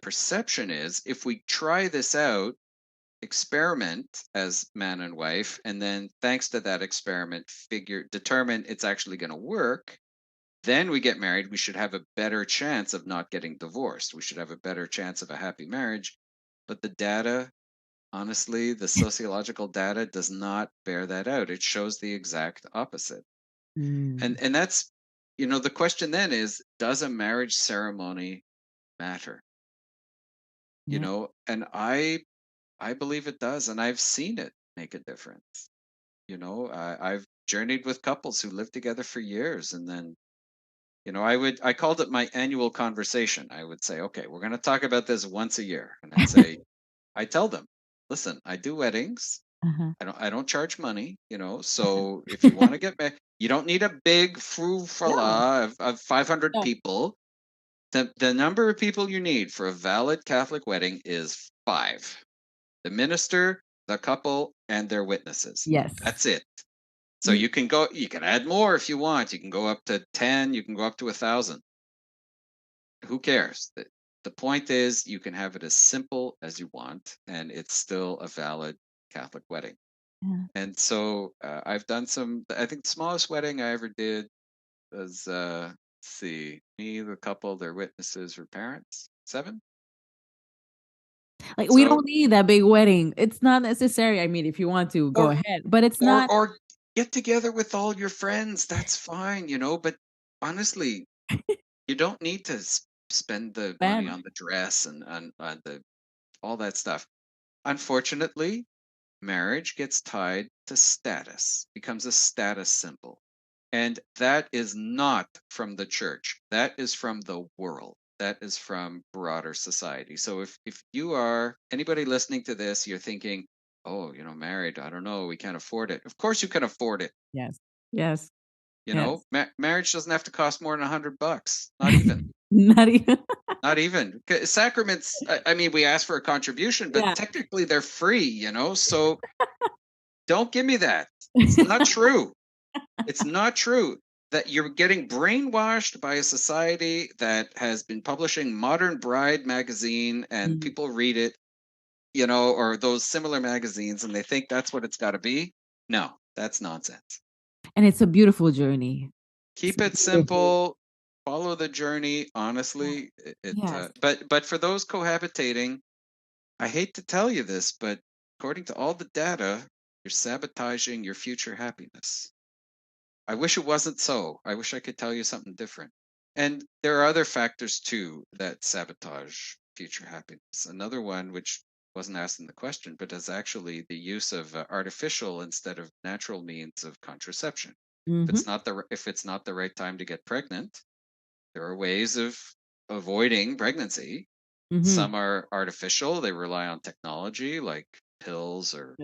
perception is, if we try this out, experiment as man and wife, and then thanks to that experiment, determine it's actually going to work, then we get married, we should have a better chance of not getting divorced. We should have a better chance of a happy marriage. But the data, honestly, the sociological data does not bear that out. It shows the exact opposite. And that's, the question then is, does a marriage ceremony matter? And I believe it does, and I've seen it make a difference. I've journeyed with couples who lived together for years, and then, I called it my annual conversation. I would say, okay, we're going to talk about this once a year, and I tell them, listen, I do weddings. I don't charge money. So if you want to get married, you don't need a big Yeah. frou-frou of 500 Yeah. people. The number of people you need for a valid Catholic wedding is 5. The minister, the couple, and their witnesses. Yes. That's it. So you can add more if you want. You can go up to 10, you can go up to 1,000. Who cares? The point is you can have it as simple as you want, and it's still a valid Catholic wedding. Yeah. And so I've done I think the smallest wedding I ever did was, let's see, me, the couple, their witnesses, or parents, 7. Like, we So, don't need that big wedding. It's not necessary. I mean, if you want to, go ahead. But it's not. or get together with all your friends. That's fine, but honestly, you don't need to spend the money Bad. on the dress and on the all that stuff. Unfortunately, marriage gets tied to status, becomes a status symbol. And that is not from the church. That is from the world. That is from broader society. So if you are anybody listening to this, you're thinking, oh, married, I don't know, we can't afford it. Of course you can afford it. Yes. Yes. Yes. Marriage doesn't have to cost more than $100. Not even. Not even. Not even. Sacraments, I mean, we ask for a contribution, but technically they're free, so don't give me that. It's not true. It's not true that you're getting brainwashed by a society that has been publishing Modern Bride magazine and people read it, or those similar magazines, and they think that's what it's got to be. No, that's nonsense. And it's a beautiful journey. Keep it simple. Follow the journey. Honestly, but for those cohabitating, I hate to tell you this, but according to all the data, you're sabotaging your future happiness. I wish it wasn't so. I wish I could tell you something different. And there are other factors too that sabotage future happiness. Another one, which wasn't asked in the question, but is actually the use of artificial instead of natural means of contraception. If it's not the right time to get pregnant, there are ways of avoiding pregnancy. Some are artificial. They rely on technology like pills or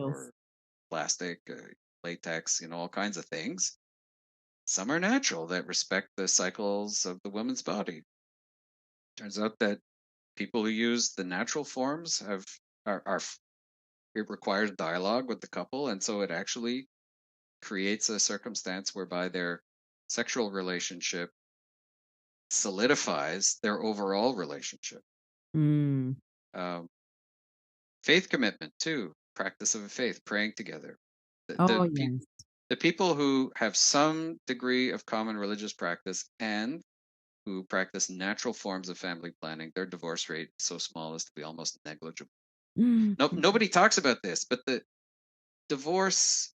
plastic, latex, all kinds of things. Some are natural that respect the cycles of the woman's body. Turns out that people who use the natural forms it requires dialogue with the couple, and so it actually creates a circumstance whereby their sexual relationship solidifies their overall relationship. Faith commitment too, practice of a faith, praying together. The people who have some degree of common religious practice and who practice natural forms of family planning, their divorce rate is so small as to be almost negligible. Nobody talks about this, but the divorce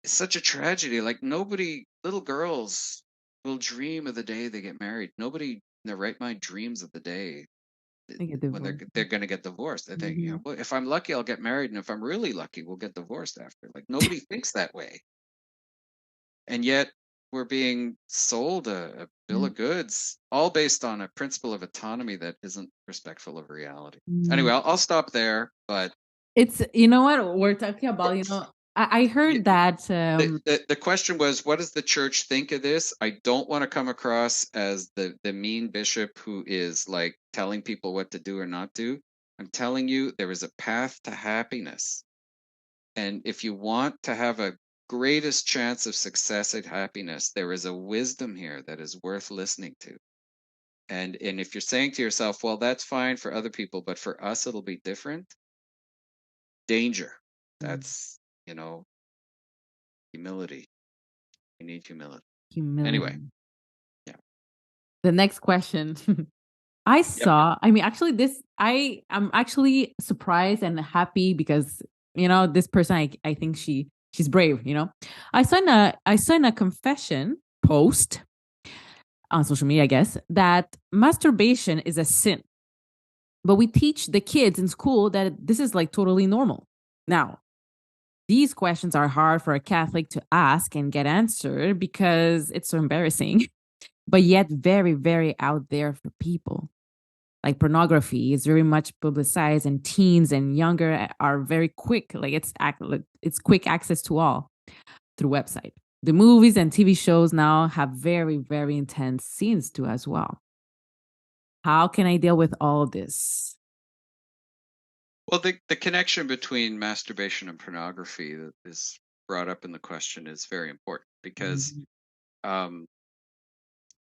is such a tragedy. Like little girls will dream of the day they get married. Nobody in their right mind dreams of the day when they're going to get divorced. They think, well, if I'm lucky, I'll get married, and if I'm really lucky, we'll get divorced after. Like nobody thinks that way, and yet we're being sold a bill of goods, all based on a principle of autonomy that isn't respectful of reality. Anyway, I'll stop there. But it's what we're talking about. I heard that the question was, what does the church think of this? I don't want to come across as the mean bishop who is like telling people what to do or not do. I'm telling you, there is a path to happiness. And if you want to have a greatest chance of success and happiness, there is a wisdom here that is worth listening to. And if you're saying to yourself, well, that's fine for other people, but for us, it'll be different. Danger. That's, humility. You need humility. Anyway. Yeah. The next question. I saw, I mean, actually I'm actually surprised and happy because, this person, I think she's brave, I saw in a confession post on social media, I guess, that masturbation is a sin. But we teach the kids in school that this is like totally normal. Now, these questions are hard for a Catholic to ask and get answered because it's so embarrassing, but yet very, very out there for people. Like pornography is very much publicized, and teens and younger are very quick. Like it's quick access to all through website. The movies and TV shows now have very, very intense scenes too as well. How can I deal with all this? Well, the connection between masturbation and pornography that is brought up in the question is very important because, Mhm. um,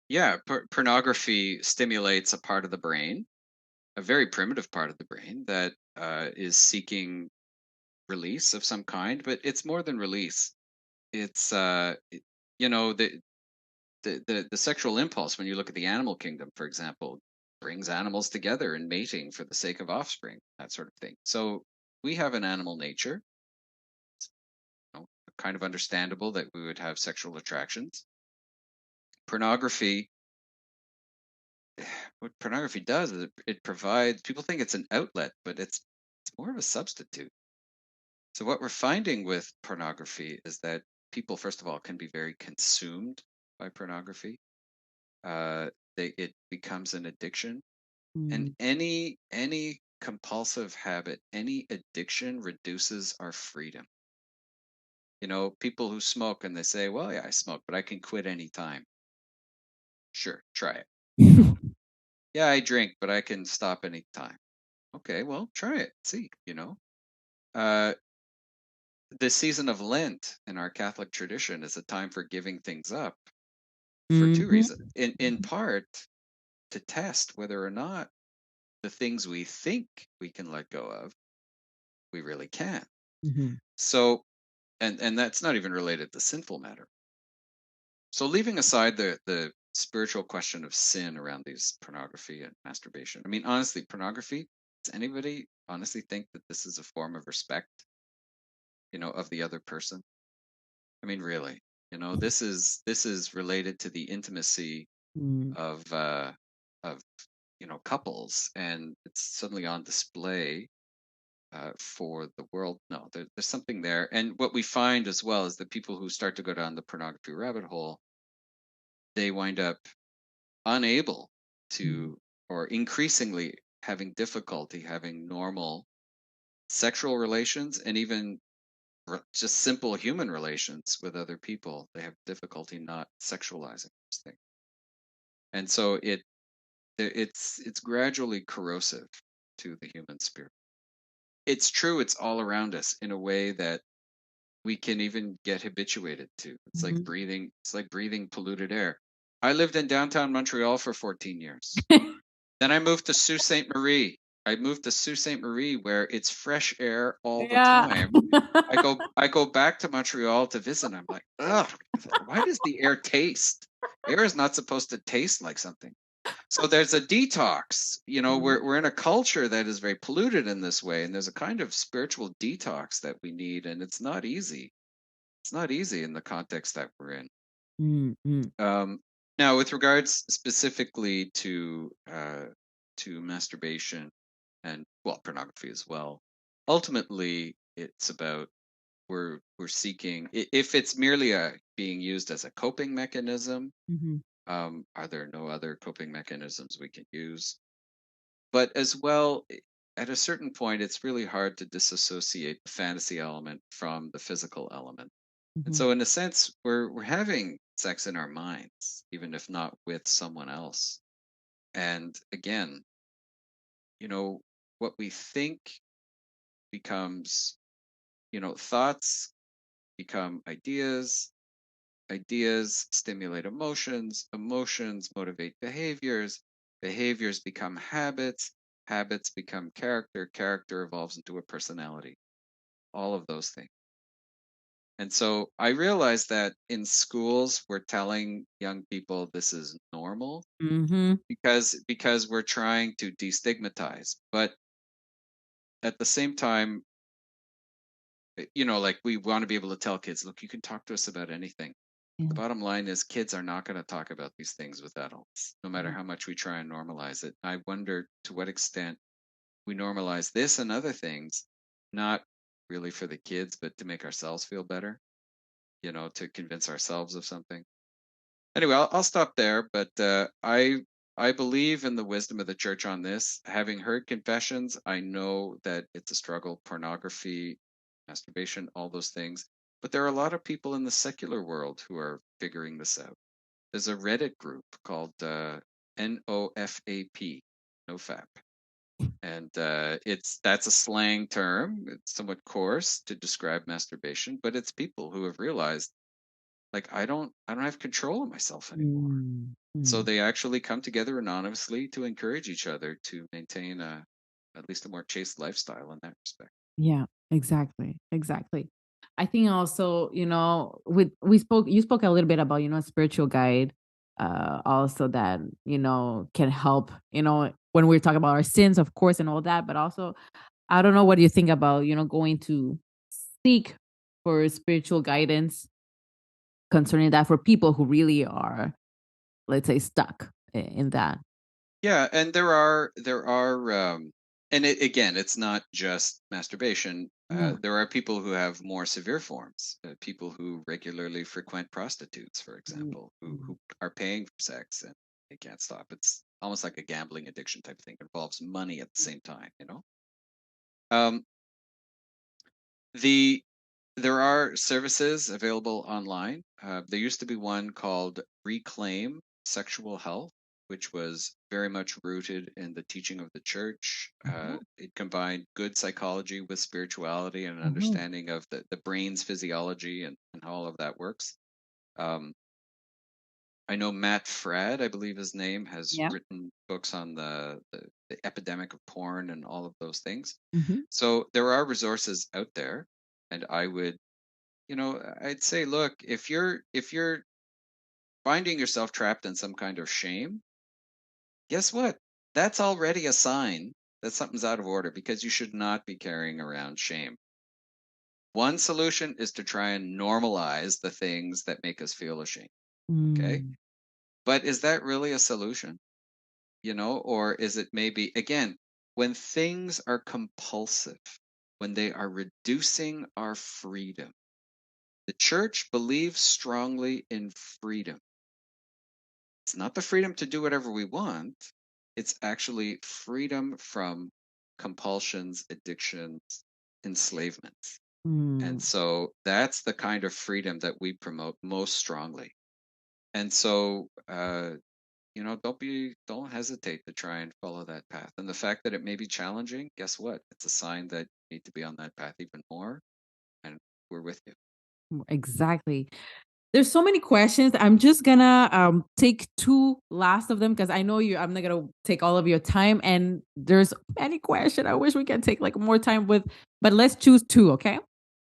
yeah, pornography stimulates a part of the brain, a very primitive part of the brain that is seeking release of some kind, but it's more than release. It's you know the sexual impulse when you look at the animal kingdom, for example, brings animals together in mating for the sake of offspring, that sort of thing. So we have an animal nature, kind of understandable that we would have sexual attractions. Pornography, what pornography does is it provides, people think it's an outlet, but it's more of a substitute. So what we're finding with pornography is that people, first of all, can be very consumed by pornography. Uh, it becomes an addiction, and Mm. any compulsive habit, any addiction reduces our freedom. People who smoke and they say, "Well, yeah, I smoke, but I can quit anytime." Sure, try it. You know, yeah, I drink, but I can stop anytime. Okay, well, try it. See, uh, the season of Lent in our Catholic tradition is a time for giving things up for two Mhm. reasons. In part, to test whether or not the things we think we can let go of, we really can. Mhm. So, and that's not even related to sinful matter. So, leaving aside the spiritual question of sin around these pornography and masturbation. I mean, honestly, pornography. Does anybody honestly think that this is a form of respect, of the other person? I mean, really, this is related to the intimacy Mm. of couples, and it's suddenly on display for the world. No, there's something there. And what we find as well is that people who start to go down the pornography rabbit hole, they wind up unable Mm. to, or increasingly having difficulty having normal sexual relations, and even just simple human relations with other people. They have difficulty not sexualizing this thing, and so it's gradually corrosive to the human spirit. It's true, it's all around us in a way that we can even get habituated to. Mhm. It's like breathing polluted air. I lived in downtown Montreal for 14 years. Then I moved to Sault Ste. Marie. I moved to Sault Ste. Marie where it's fresh air all the Yeah. time. I go back to Montreal to visit. I'm like, ugh, why does the air taste? Air is not supposed to taste like something. So there's a detox. Mm. We're in a culture that is very polluted in this way, and there's a kind of spiritual detox that we need, and it's not easy. It's not easy in the context that we're in. Mm. Mm. Um, Now, with regards specifically to masturbation and, well, pornography as well, ultimately it's about, we're seeking, if it's merely being used as a coping mechanism. Mhm. Are there no other coping mechanisms we can use? But as well, at a certain point, it's really hard to disassociate the fantasy element from the physical element. And Mhm. so, in a sense, we're having sex in our minds, even if not with someone else. And again, what we think becomes, thoughts become ideas. Ideas stimulate emotions. Emotions motivate behaviors. Behaviors become habits. Habits become character. Character evolves into a personality. All of those things. And so I realized that in schools, we're telling young people this is normal Mhm. because we're trying to destigmatize. But at the same time, like we want to be able to tell kids, look, you can talk to us about anything. The Yeah. bottom line is kids are not going to talk about these things with adults, no matter Mhm. how much we try and normalize it. I wonder to what extent we normalize this and other things, not really for the kids, but to make ourselves feel better, to convince ourselves of something. Anyway, I'll stop there, but I believe in the wisdom of the church on this. Having heard confessions, I know that it's a struggle, pornography, masturbation, all those things. But there are a lot of people in the secular world who are figuring this out. There's a Reddit group called NOFAP, NoFap. And that's a slang term. It's somewhat coarse to describe masturbation, but it's people who have realized, like, I don't have control of myself anymore. So they actually come together anonymously to encourage each other to maintain at least a more chaste lifestyle in that respect. Yeah, exactly. Exactly. I think also, you spoke a little bit about, a spiritual guide, also that, can help, when we're talking about our sins, of course, and all that, but also, I don't know what you think about, going to seek for spiritual guidance concerning that for people who really are, let's say, stuck in that. Yeah, and there are and again, it's not just masturbation. Yeah. There are people who have more severe forms, people who regularly frequent prostitutes, for example, who are paying for sex and they can't stop. It's almost like a gambling addiction type thing. It involves money at the same time, you know. Um, the There are services available online. There used to be one called Reclaim Sexual Health, which was very much rooted in the teaching of the church. It combined good psychology with spirituality and an Mhm. understanding of the brain's physiology and how all of that works. Um, I know Matt Fradd, I believe his name, has Yeah. written books on the epidemic of porn and all of those things. Mhm. So there are resources out there, and I'd say, look, if you're finding yourself trapped in some kind of shame, guess what? That's already a sign that something's out of order because you should not be carrying around shame. One solution is to try and normalize the things that make us feel ashamed. Okay. Mm. But is that really a solution? Or is it maybe, again, when things are compulsive, when they are reducing our freedom? The church believes strongly in freedom. It's not the freedom to do whatever we want. It's actually freedom from compulsions, addictions, enslavement. And Mm. so that's the kind of freedom that we promote most strongly. And so, don't hesitate to try and follow that path. And the fact that it may be challenging, guess what? It's a sign that you need to be on that path even more. And we're with you. Exactly. There's so many questions. I'm just gonna take two last of them because I know I'm not gonna take all of your time. And there's many questions. I wish we can take like more time with, but let's choose two, okay?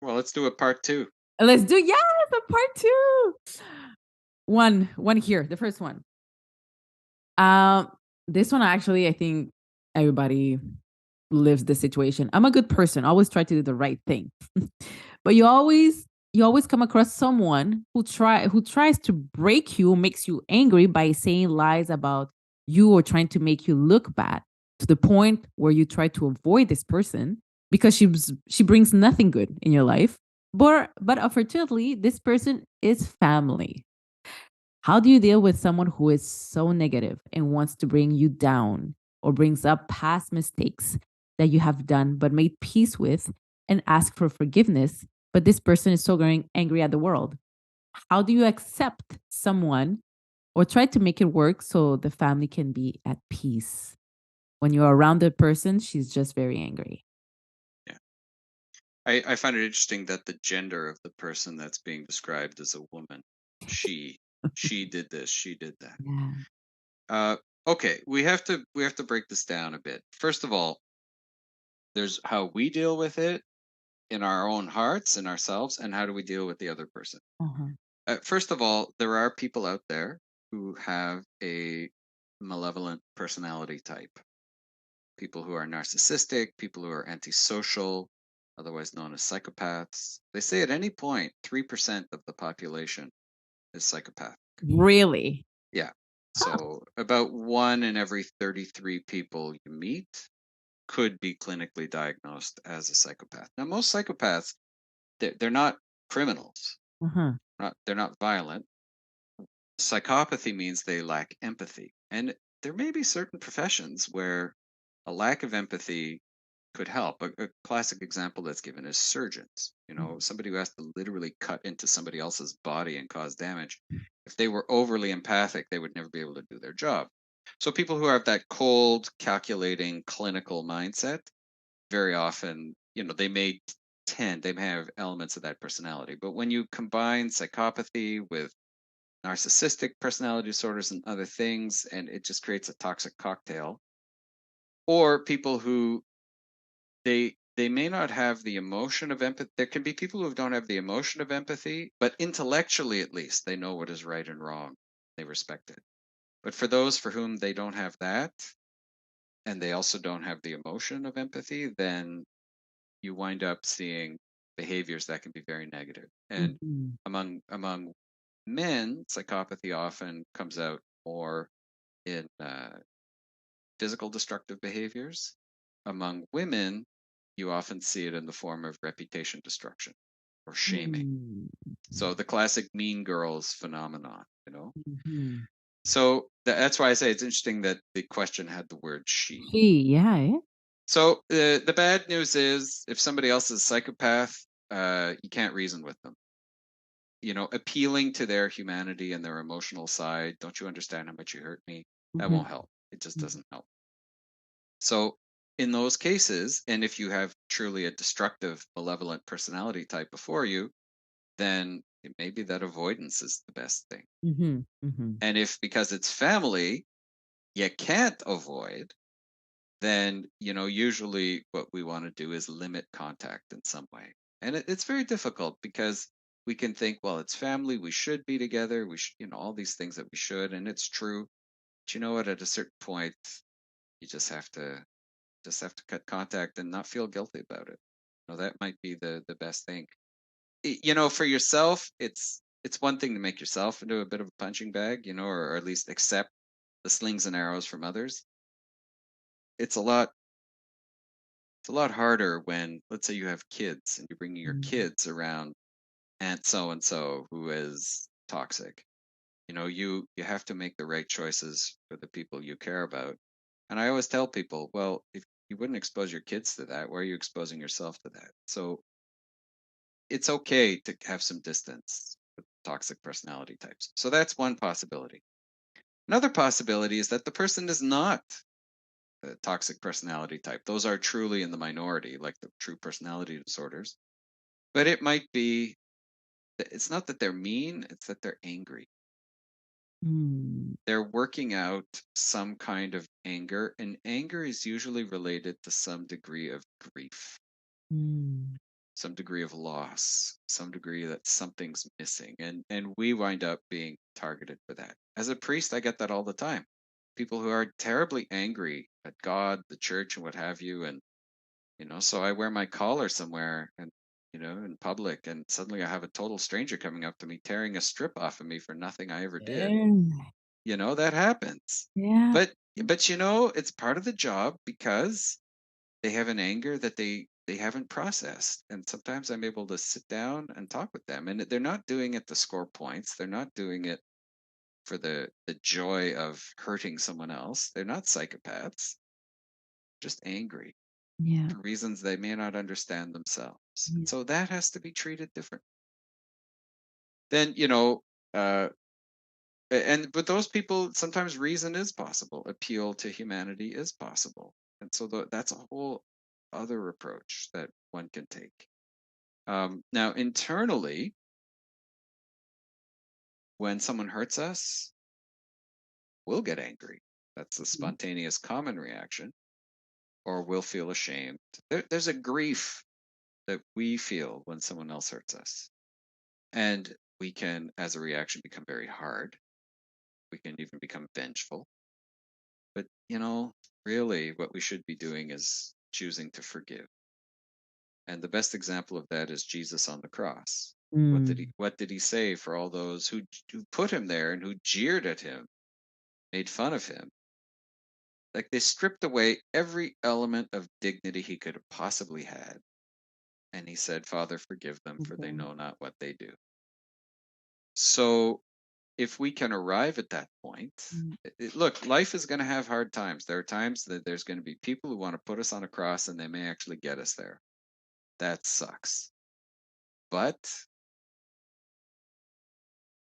Well, let's do a part two. Let's do a part two. One here. The first one. Um, this one actually, I think everybody lives the situation. I'm a good person. Always try to do the right thing. But you always come across someone who tries to break you, makes you angry by saying lies about you or trying to make you look bad to the point where you try to avoid this person because she brings nothing good in your life. But unfortunately, this person is family. How do you deal with someone who is so negative and wants to bring you down or brings up past mistakes that you have done but made peace with and ask for forgiveness, but this person is so going angry at the world? How do you accept someone or try to make it work so the family can be at peace? When you're around the person, she's just very angry. Yeah. I find it interesting that the gender of the person that's being described is a woman. She she did this, she did that. Yeah. Uh, okay, we have to break this down a bit. First of all, there's how we deal with it in our own hearts and ourselves, and how do we deal with the other person. Uh-huh. First of all, there are people out there who have a malevolent personality type. People who are narcissistic, people who are antisocial, otherwise known as psychopaths. They say at any point, 3% of the population is psychopath. Really? Yeah. So about one in every 33 people you meet could be clinically diagnosed as a psychopath. Now, most psychopaths, they're not criminals. Uh-huh. They're not violent. Psychopathy means they lack empathy. And there may be certain professions where a lack of empathy could help. A classic example that's given is surgeons. Somebody who has to literally cut into somebody else's body and cause damage. If they were overly empathic, they would never be able to do their job. So people who have that cold, calculating, clinical mindset, very often, they may they may have elements of that personality. But when you combine psychopathy with narcissistic personality disorders and other things, and it just creates a toxic cocktail. Or people who they may not have the emotion of empathy. There can be people who don't have the emotion of empathy, but intellectually at least they know what is right and wrong. They respect it. But for those for whom they don't have that, and they also don't have the emotion of empathy, then you wind up seeing behaviors that can be very negative. And Mhm. among men, psychopathy often comes out more in physical destructive behaviors. Among women, you often see it in the form of reputation destruction or shaming. Mm. So the classic mean girls phenomenon, Mhm. So that's why I say it's interesting that the question had the word she. Yeah, eh? So the bad news is if somebody else is a psychopath, you can't reason with them. Appealing to their humanity and their emotional side. Don't you understand how much you hurt me? That Mhm. won't help. It just doesn't help. So in those cases, and if you have truly a destructive, malevolent personality type before you, then it may be that avoidance is the best thing. Mhm. Mhm. And if because it's family, you can't avoid, then usually what we want to do is limit contact in some way. And it's very difficult because we can think, well, it's family, we should be together, we should, all these things that we should, and it's true. But you know what? At a certain point, you just have to cut contact and not feel guilty about it. That might be the best thing. For yourself, it's one thing to make yourself into a bit of a punching bag, or at least accept the slings and arrows from others. It's a lot it's a lot harder when, let's say, you have kids and you're bringing your Mm. kids around Aunt so and so who is toxic. You have to make the right choices for the people you care about. And I always tell people, well, if you wouldn't expose your kids to that, why are you exposing yourself to that? So it's okay to have some distance with toxic personality types. So that's one possibility. Another possibility is that the person is not a toxic personality type. Those are truly in the minority, like the true personality disorders. But it might be that it's not that they're mean, it's that they're angry. Mm. They're working out some kind of anger, and anger is usually related to some degree of grief, Mm. some degree of loss, some degree that something's missing, and we wind up being targeted for that. As a priest, I get that all the time. People who are terribly angry at God, the church, and what have you, and so I wear my collar somewhere and in public, and suddenly I have a total stranger coming up to me, tearing a strip off of me for nothing I ever did. Yeah. That happens. Yeah. But it's part of the job because they have an anger that they haven't processed. And sometimes I'm able to sit down and talk with them. And they're not doing it to score points. They're not doing it for the joy of hurting someone else. They're not psychopaths, just angry Yeah. for reasons they may not understand themselves. And so that has to be treated different. Then, uh, and with those people, sometimes reason is possible, appeal to humanity is possible. And so that's a whole other approach that one can take. Now, internally, when someone hurts us, we'll get angry. That's a spontaneous common reaction, or we'll feel ashamed. There's a grief that we feel when someone else hurts us. And we can, as a reaction, become very hard. We can even become vengeful. But, really what we should be doing is choosing to forgive. And the best example of that is Jesus on the cross. Mm. What did he say for all those who put him there and who jeered at him, made fun of him? Like they stripped away every element of dignity he could have possibly had. And he said, Father, forgive them, for they Okay. know not what they do. So if we can arrive at that point, Mm. look, life is going to have hard times. There are times that there's going to be people who want to put us on a cross and they may actually get us there. That sucks. But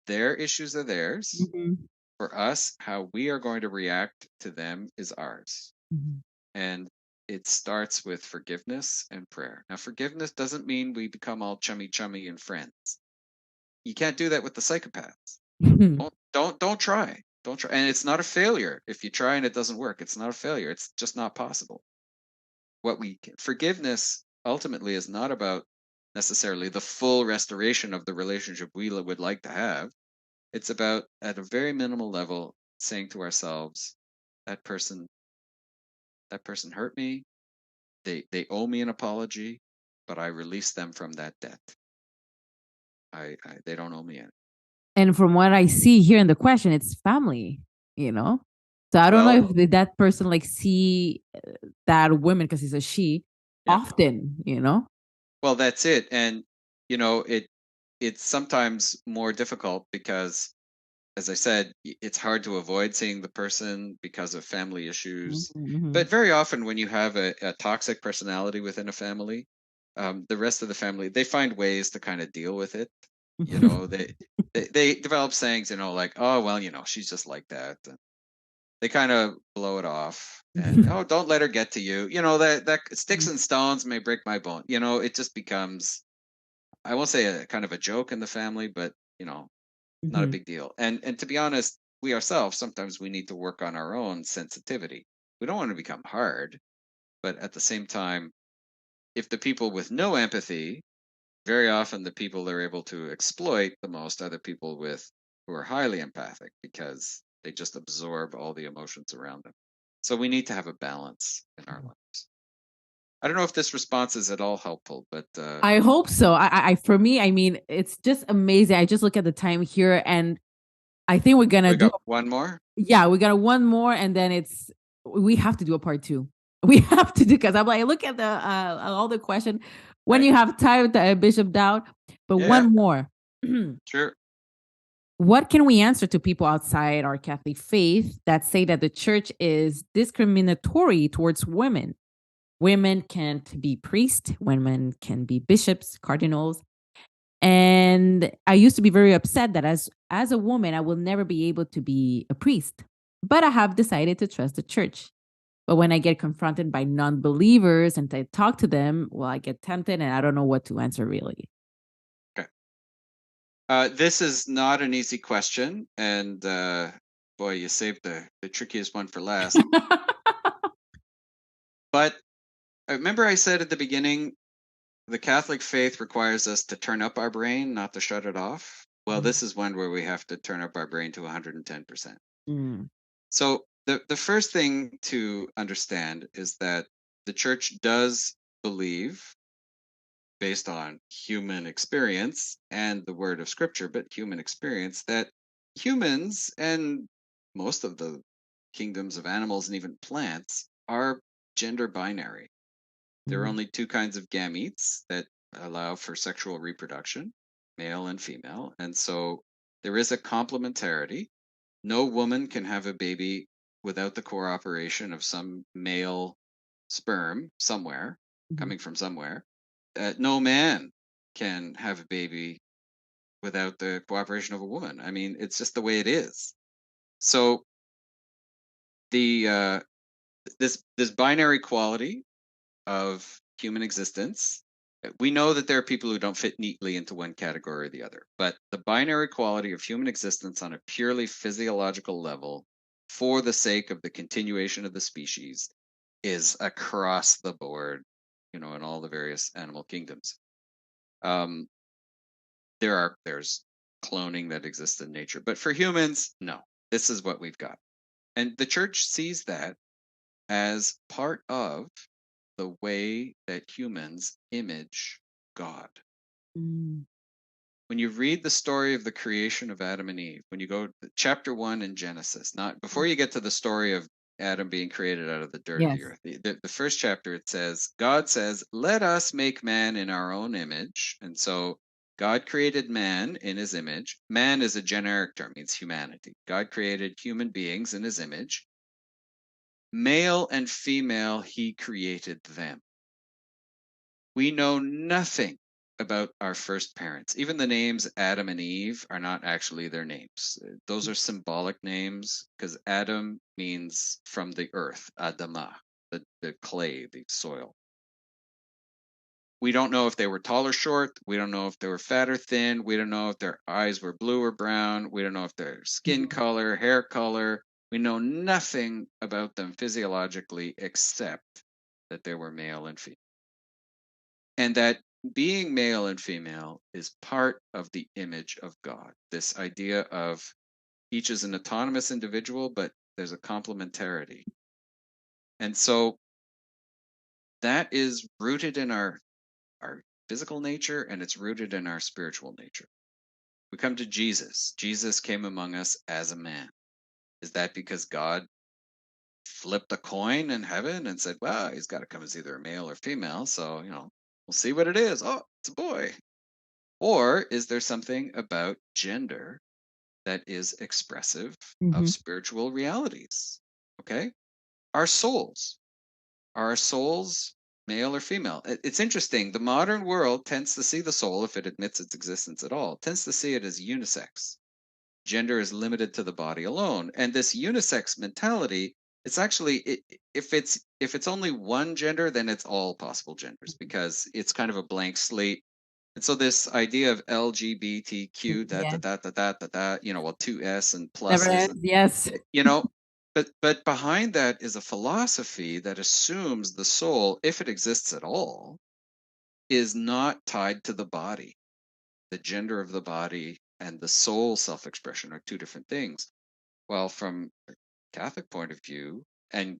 their issues are theirs. Mhm. For us, how we are going to react to them is ours. Mhm. And it starts with forgiveness and prayer. Now, forgiveness doesn't mean we become all chummy and friends. You can't do that with the psychopaths. Don't try. Don't try. And it's not a failure. If you try and it doesn't work, it's not a failure. It's just not possible. Forgiveness ultimately is not about necessarily the full restoration of the relationship we would like to have. It's about, at a very minimal level, saying to ourselves, that person hurt me. They owe me an apology, but I release them from that debt. They don't owe me any. And from what I see here in the question, it's family, you know? So I don't know Well, if that person like see that woman, because it's a she, yeah. often, you know? Well, that's it. And it's sometimes more difficult because, as I said, it's hard to avoid seeing the person because of family issues. Mhm, But very often, when you have a toxic personality within a family, the rest of the family, they find ways to kind of deal with it. You know, mhm. they develop sayings, like, "Oh, well, she's just like that." And they kind of blow it off, and, "Oh, don't let her get to you." That sticks and stones may break my bone. It just becomes, I won't say a kind of a joke in the family, but not a Mhm. big deal. And to be honest, we ourselves, sometimes we need to work on our own sensitivity. We don't want to become hard, but at the same time, if the people with no empathy, very often the people they're able to exploit the most are the people who are highly empathic, because they just absorb all the emotions around them. So we need to have a balance in our lives. I don't know if this response is at all helpful, but I hope so. For me, I mean, it's just amazing. I just look at the time here, and I think we're gonna we do. got one more. Yeah, we got one more, and then we have to do a part two. We have to do, because I'm like, look at the all the question when Right. you have time with Bishop Dowd. But Yeah, one more. sure. What can we answer to people outside our Catholic faith that say that the church is discriminatory towards women? Women can't be priests, women can be bishops, cardinals. And I used to be very upset that as a woman, I will never be able to be a priest. But I have decided to trust the church. But when I get confronted by non-believers and I talk to them, well, I get tempted and I don't know what to answer really. Okay. This is not an easy question, and boy, you saved the trickiest one for last. But remember, I said at the beginning, the Catholic faith requires us to turn up our brain, not to shut it off. Well, Mm, this is one where we have to turn up our brain to 110%. mm, So the first thing to understand is that the church does believe, based on human experience and the word of scripture, but human experience, that humans and most of the kingdoms of animals and even plants are gender binary. There are mm, only two kinds of gametes that allow for sexual reproduction, male and female. And so there is a complementarity. No woman can have a baby without the cooperation of some male sperm somewhere, mhm, coming from somewhere. No man can have a baby without the cooperation of a woman. I mean, it's just the way it is. So the this binary quality of human existence, we know that there are people who don't fit neatly into one category or the other, but the binary quality of human existence on a purely physiological level, for the sake of the continuation of the species, is across the board, in all the various animal kingdoms. Um, there's cloning that exists in nature, but for humans, no. This is what we've got, and the church sees that as part of the way that humans image God. mm. When you read the story of the creation of Adam and Eve, when you go to chapter 1 in Genesis, not before you get to the story of Adam being created out of the dirt of the Yes. earth, the first chapter, it says, God says, let us make man in our own image. And so God created man in his image. Man is a generic term, means humanity. God created human beings in his image. Male and female, he created them. We know nothing about our first parents. Even the names Adam and Eve are not actually their names. Those are symbolic names because Adam means from the earth, Adamah, the clay, the soil. We don't know if they were tall or short. We don't know if they were fat or thin. We don't know if their eyes were blue or brown. We don't know if their skin color, hair color. We know nothing about them physiologically except that they were male and female. And that being male and female is part of the image of God. This idea of each is an autonomous individual, but there's a complementarity. And so that is rooted in our physical nature, and it's rooted in our spiritual nature. We come to Jesus. Jesus came among us as a man. Is that because God flipped a coin in heaven and said, well, he's got to come as either a male or female, so, we'll see what it is. Oh, it's a boy. Or is there something about gender that is expressive of spiritual realities? Okay? Our souls. Are our souls male or female? It's interesting. The modern world tends to see the soul, if it admits its existence at all, tends to see it as unisex. Gender is limited to the body alone. And this unisex mentality, it's actually, if it's only one gender, then it's all possible genders because it's kind of a blank slate. And so this idea of LGBTQ, Yeah. 2S and Never pluses, ends. Yes. but behind that is a philosophy that assumes the soul, if it exists at all, is not tied to the body. The gender of the body and the soul self-expression are two different things. While from a Catholic point of view, and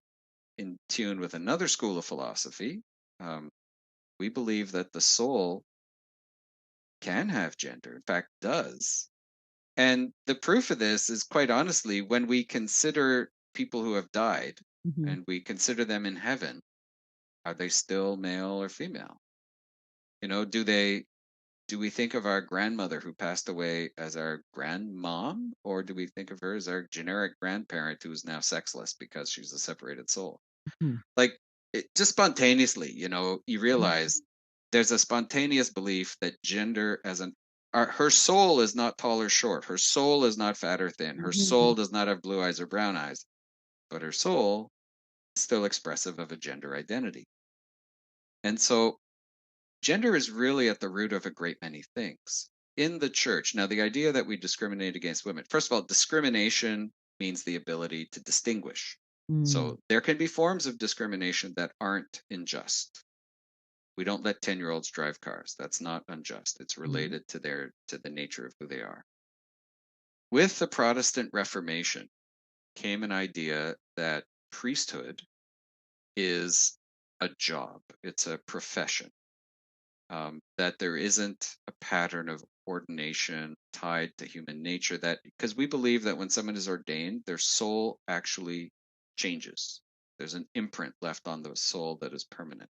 in tune with another school of philosophy, we believe that the soul can have gender, in fact, does. And the proof of this is quite honestly when we consider people who have died and we consider them in heaven, are they still male or female? Do we think of our grandmother who passed away as our grandmom, or do we think of her as our generic grandparent who is now sexless because she's a separated soul? Like just spontaneously, you realize there's a spontaneous belief that gender her soul is not tall or short. Her soul is not fat or thin. Her soul does not have blue eyes or brown eyes, but her soul is still expressive of a gender identity. And so gender is really at the root of a great many things in the church. Now, the idea that we discriminate against women, first of all, discrimination means the ability to distinguish. So there can be forms of discrimination that aren't unjust. We don't let 10-year-olds drive cars. That's not unjust. It's related to the nature of who they are. With the Protestant Reformation came an idea that priesthood is a job. It's a profession. That there isn't a pattern of ordination tied to human nature, that because we believe that when someone is ordained, their soul actually changes. There's an imprint left on the soul that is permanent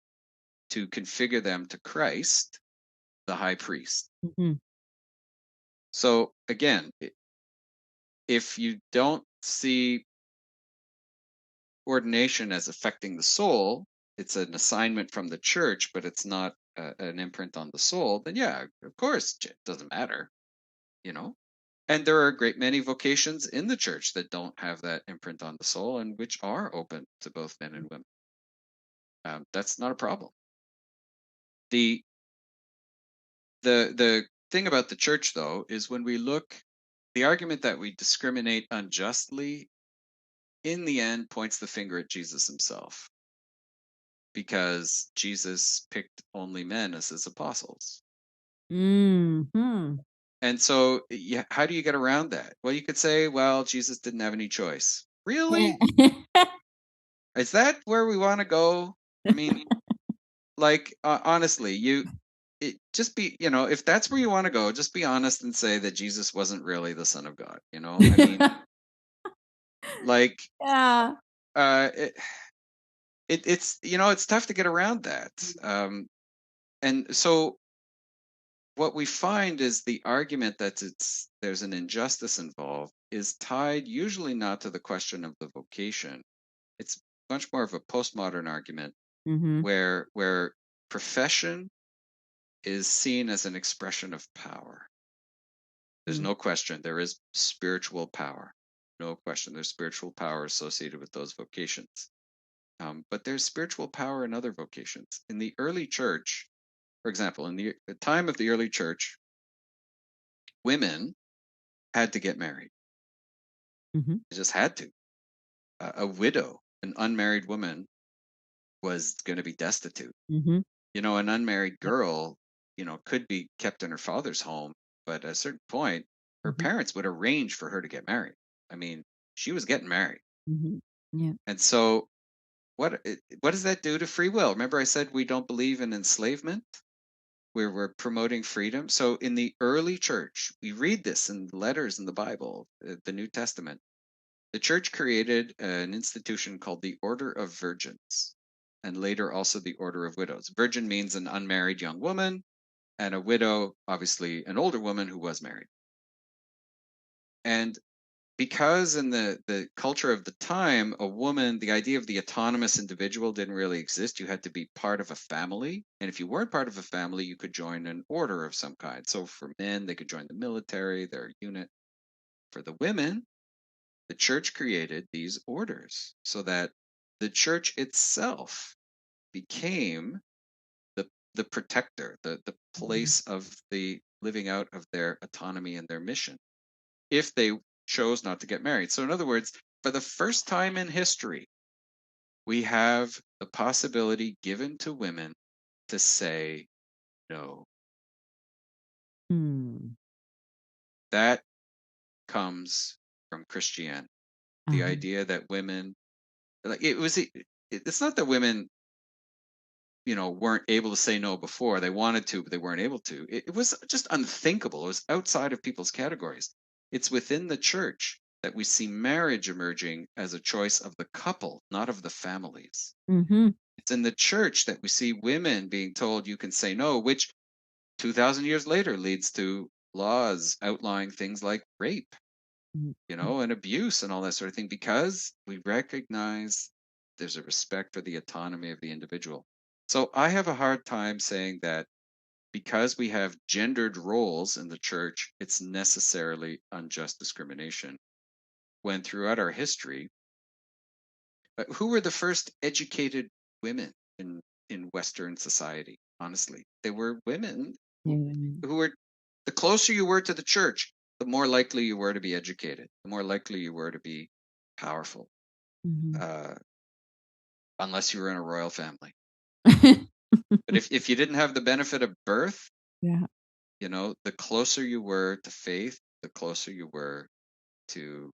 to configure them to Christ, the high priest. So again, if you don't see ordination as affecting the soul, it's an assignment from the church, but it's not an imprint on the soul, then yeah, of course, it doesn't matter, And there are a great many vocations in the church that don't have that imprint on the soul and which are open to both men and women. That's not a problem. The thing about the church, though, is when we look, the argument that we discriminate unjustly, in the end, points the finger at Jesus himself. Because Jesus picked only men as his apostles. And so how do you get around that? Well, you could say, well, Jesus didn't have any choice. Really? Is that where we want to go? I mean, honestly, if that's where you want to go, just be honest and say that Jesus wasn't really the Son of God. I mean, yeah. It's tough to get around that. And so what we find is the argument that there's an injustice involved is tied usually not to the question of the vocation. It's much more of a postmodern argument where profession is seen as an expression of power. There's no question there is spiritual power. No question there's spiritual power associated with those vocations. But there's spiritual power in other vocations. In the early church, for example, in the time of the early church, women had to get married. Mhm. They just had to. A widow, an unmarried woman, was going to be destitute. Mhm. An unmarried Yep. girl, could be kept in her father's home, but at a certain point, her Mhm. parents would arrange for her to get married. I mean, she was getting married. Mhm. Yeah. And so what does that do to free will? Remember I said we don't believe in enslavement? We're promoting freedom. So in the early church, we read this in letters in the Bible, the New Testament. The church created an institution called the Order of Virgins, and later also the Order of Widows. Virgin means an unmarried young woman, and a widow, obviously an older woman who was married. And because in the culture of the time, a woman, the idea of the autonomous individual didn't really exist. You had to be part of a family. And if you weren't part of a family, you could join an order of some kind. So for men, they could join the military, their unit. For the women, the church created these orders so that the church itself became the protector, the place of the living out of their autonomy and their mission if they chose not to get married. So, in other words, for the first time in history, we have the possibility given to women to say no. Hmm. That comes from Christianity. The Uh-huh. idea that women, like it's not that women weren't able to say no before. They wanted to, but they weren't able to. It was just unthinkable. It was outside of people's categories. It's within the church that we see marriage emerging as a choice of the couple, not of the families. Mhm. It's in the church that we see women being told you can say no, which 2,000 years later leads to laws outlawing things like rape, Mhm. and abuse and all that sort of thing, because we recognize there's a respect for the autonomy of the individual. So I have a hard time saying that because we have gendered roles in the church, it's necessarily unjust discrimination. When throughout our history, who were the first educated women in Western society? Honestly, they were women who, Yeah. who were. The closer you were to the church, the more likely you were to be educated, the more likely you were to be powerful, Mhm. uh, unless you were in a royal family. But if you didn't have the benefit of birth, Yeah. the closer you were to faith, the closer you were to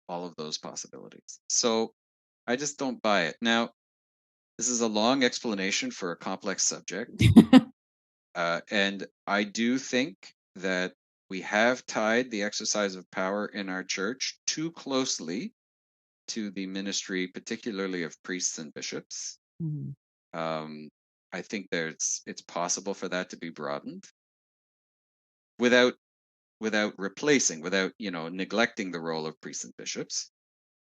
all of those possibilities. So I just don't buy it. Now, this is a long explanation for a complex subject. And I do think that we have tied the exercise of power in our church too closely to the ministry, particularly of priests and bishops. Mhm. Um, I think it's possible for that to be broadened without replacing, without neglecting the role of priests and bishops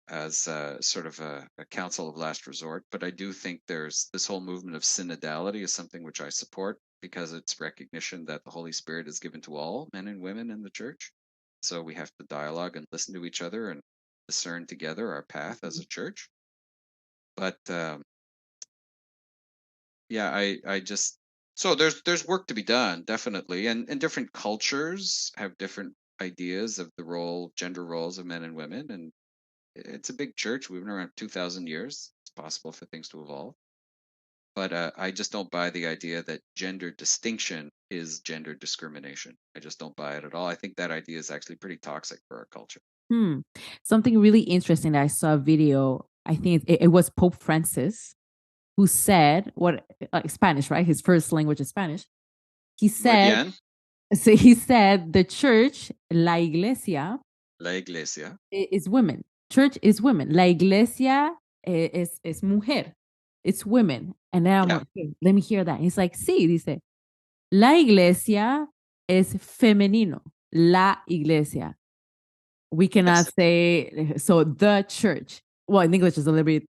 as sort of a council of last resort. But I do think there's this whole movement of synodality is something which I support because it's recognition that the Holy Spirit is given to all men and women in the church. So we have to dialogue and listen to each other and discern together our path as a church. But yeah, I just so there's work to be done, definitely, and different cultures have different ideas of the gender roles of men and women, and it's a big church. We've been around 2,000 years. It's possible for things to evolve. But I just don't buy the idea that gender distinction is gender discrimination. I just don't buy it at all. I think that idea is actually pretty toxic for our culture. Hmm. Something really interesting that I saw a video. I think it was Pope Francis who said what Spanish, right? His first language is Spanish. He Muy said, bien. so he said the church, la iglesia, La iglesia. is women. Church is women. La iglesia es mujer. It's women. And then I'm Yeah. like, hey, let me hear that. And he's like, sí, dice, la iglesia es femenino. La iglesia. We cannot Yes. say, so the church. Well, in English is a little bit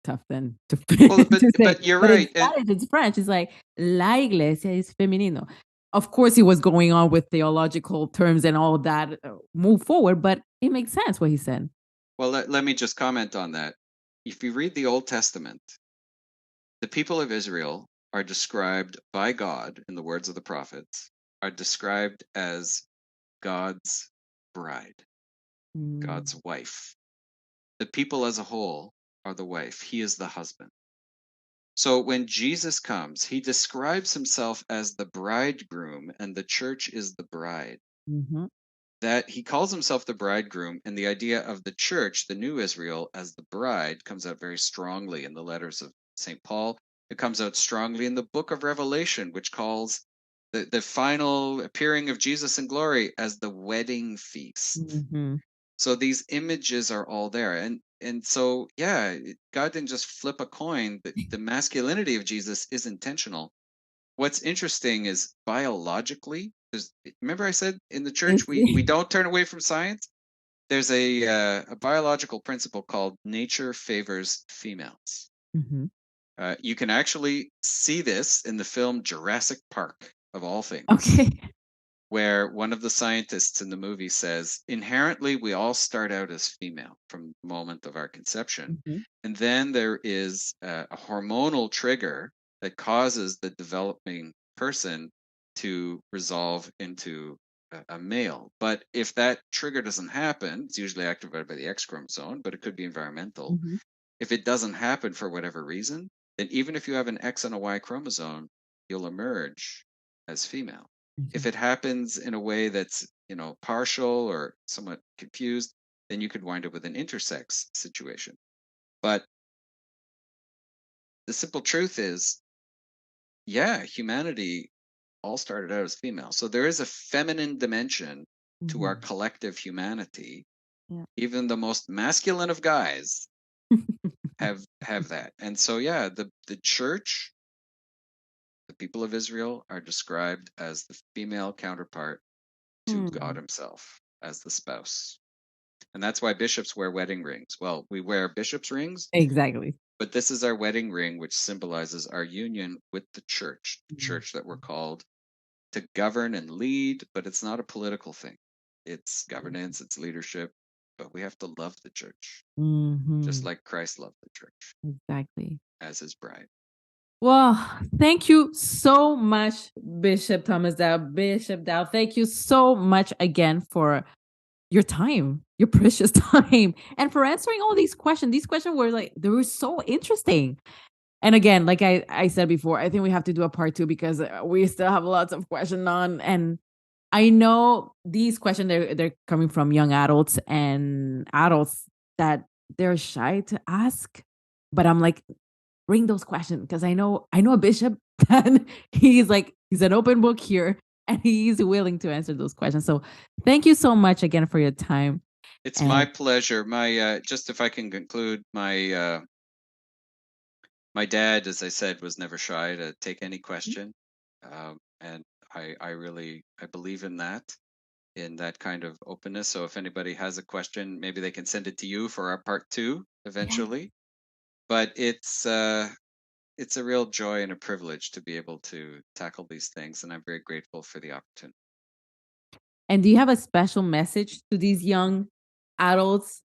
tough then to, Well, to say. but you're But in right. And Spanish, it's French. It's like la iglesia es femenino. Of course, he was going on with theological terms and all that. Move forward, but it makes sense what he said. well, let me just comment on that. If you read the Old Testament, the people of Israel are described by God, in the words of the prophets, are described as God's bride, Mm, God's wife. The people as a whole are the wife. He is the husband. So when Jesus comes, he describes himself as the bridegroom, and the church is the bride. mhm, That he calls himself the bridegroom, and the idea of the church, the new Israel, as the bride comes out very strongly in the letters of St. Paul. It comes out strongly in the book of Revelation, which calls the final appearing of Jesus in glory as the wedding feast. mhm, So these images are all there. And so, yeah, God didn't just flip a coin. The masculinity of Jesus is intentional. What's interesting is biologically, remember I said in the church it's we don't turn away from science. There's a biological principle called nature favors females. mhm. You can actually see this in the film Jurassic Park, of all things, Okay. where one of the scientists in the movie says, inherently, we all start out as female from the moment of our conception. Mhm, And then there is a hormonal trigger that causes the developing person to resolve into a male. But if that trigger doesn't happen, it's usually activated by the X chromosome, but it could be environmental. mhm. If it doesn't happen for whatever reason, then even if you have an X and a Y chromosome, you'll emerge as female. If Okay. it happens in a way that's, partial or somewhat confused, then you could wind up with an intersex situation. But the simple truth is, yeah, humanity all started out as female. So there is a feminine dimension to our Mhm. collective humanity. Yeah. Even the most masculine of guys have that. And so yeah, the church, the people of Israel are described as the female counterpart to God Hmm. himself as the spouse. And that's why bishops wear wedding rings. Well, we wear bishops' rings, Exactly. but this is our wedding ring, which symbolizes our union with the Mm. church that we're called to govern and lead, but it's not a political thing. It's governance, it's leadership, but we have to love the church, just Mhm. like Christ loved the church Exactly. as his bride. Well, thank you so much, Bishop Thomas Dowd. Bishop Dowd, thank you so much again for your time, your precious time, and for answering all these questions. These questions were like, they were so interesting. And again, like I said before, I think we have to do a part two because we still have lots of questions on. And I know these questions, they're coming from young adults and adults that they're shy to ask. But I'm like, bring those questions because I know a bishop that he's an open book here and he's willing to answer those questions. So thank you so much again for your time. It's my And pleasure. My just if I can conclude, my dad, as I said, was never shy to take any question, and I really I believe in that kind of openness. So if anybody has a question, maybe they can send it to you for our part two yeah. eventually. But it's a real joy and a privilege to be able to tackle these things, and I'm very grateful for the opportunity. And do you have a special message to these young adults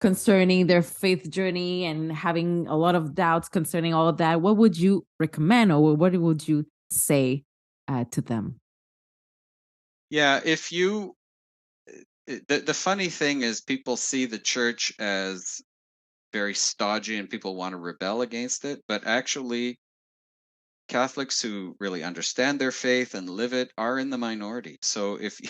concerning their faith journey and having a lot of doubts concerning all of that? What would you recommend or what would you say to them? Yeah, if you the funny thing is people see the church as very stodgy and people want to rebel against it, but actually Catholics who really understand their faith and live it are in the minority. So if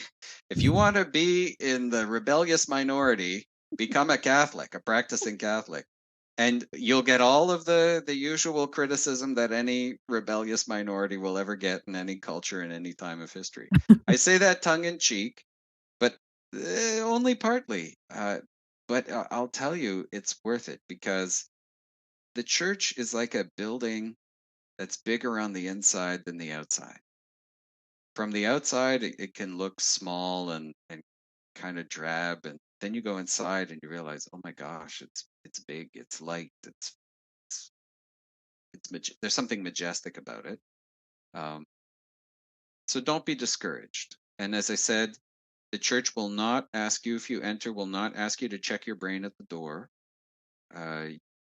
you want to be in the rebellious minority, become a Catholic, a practicing Catholic, and you'll get all of the usual criticism that any rebellious minority will ever get in any culture in any time of history. I say that tongue in cheek, but only partly. But I'll tell you, it's worth it because the church is like a building that's bigger on the inside than the outside. From the outside, it can look small and kind of drab, and then you go inside and you realize, oh my gosh, it's big, it's light, it's there's something majestic about it. So don't be discouraged. And as I said, the church will not ask you, if you enter, will not ask you to check your brain at the door.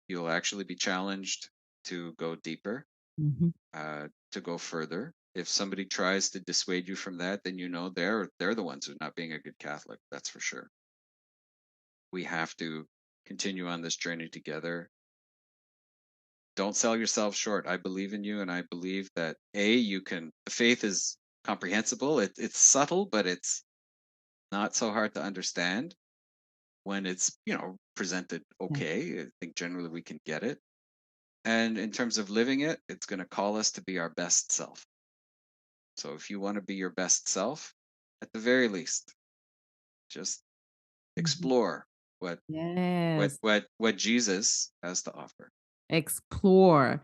You'll actually be challenged to go deeper, to go further. If somebody tries to dissuade you from that, then you know they're the ones who are not being a good Catholic. That's for sure. We have to continue on this journey together. Don't sell yourself short. I believe in you, and I believe that the faith is comprehensible. It's subtle, but it's not so hard to understand when it's presented okay. I think generally we can get it. And in terms of living it, it's going to call us to be our best self. So if you want to be your best self, at the very least, just explore what Jesus has to offer. Explore.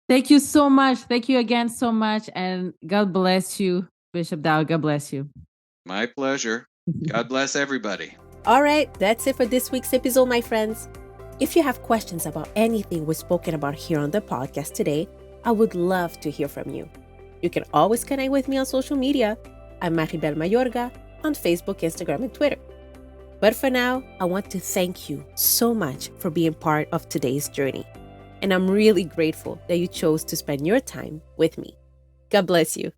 Thank you so much. Thank you again so much. And God bless you, Bishop Dowd. God bless you. My pleasure. God bless everybody. All right, that's it for this week's episode, my friends. If you have questions about anything we've spoken about here on the podcast today, I would love to hear from you. You can always connect with me on social media. I'm Marybel Mayorga on Facebook, Instagram, and Twitter. But for now, I want to thank you so much for being part of today's journey. And I'm really grateful that you chose to spend your time with me. God bless you.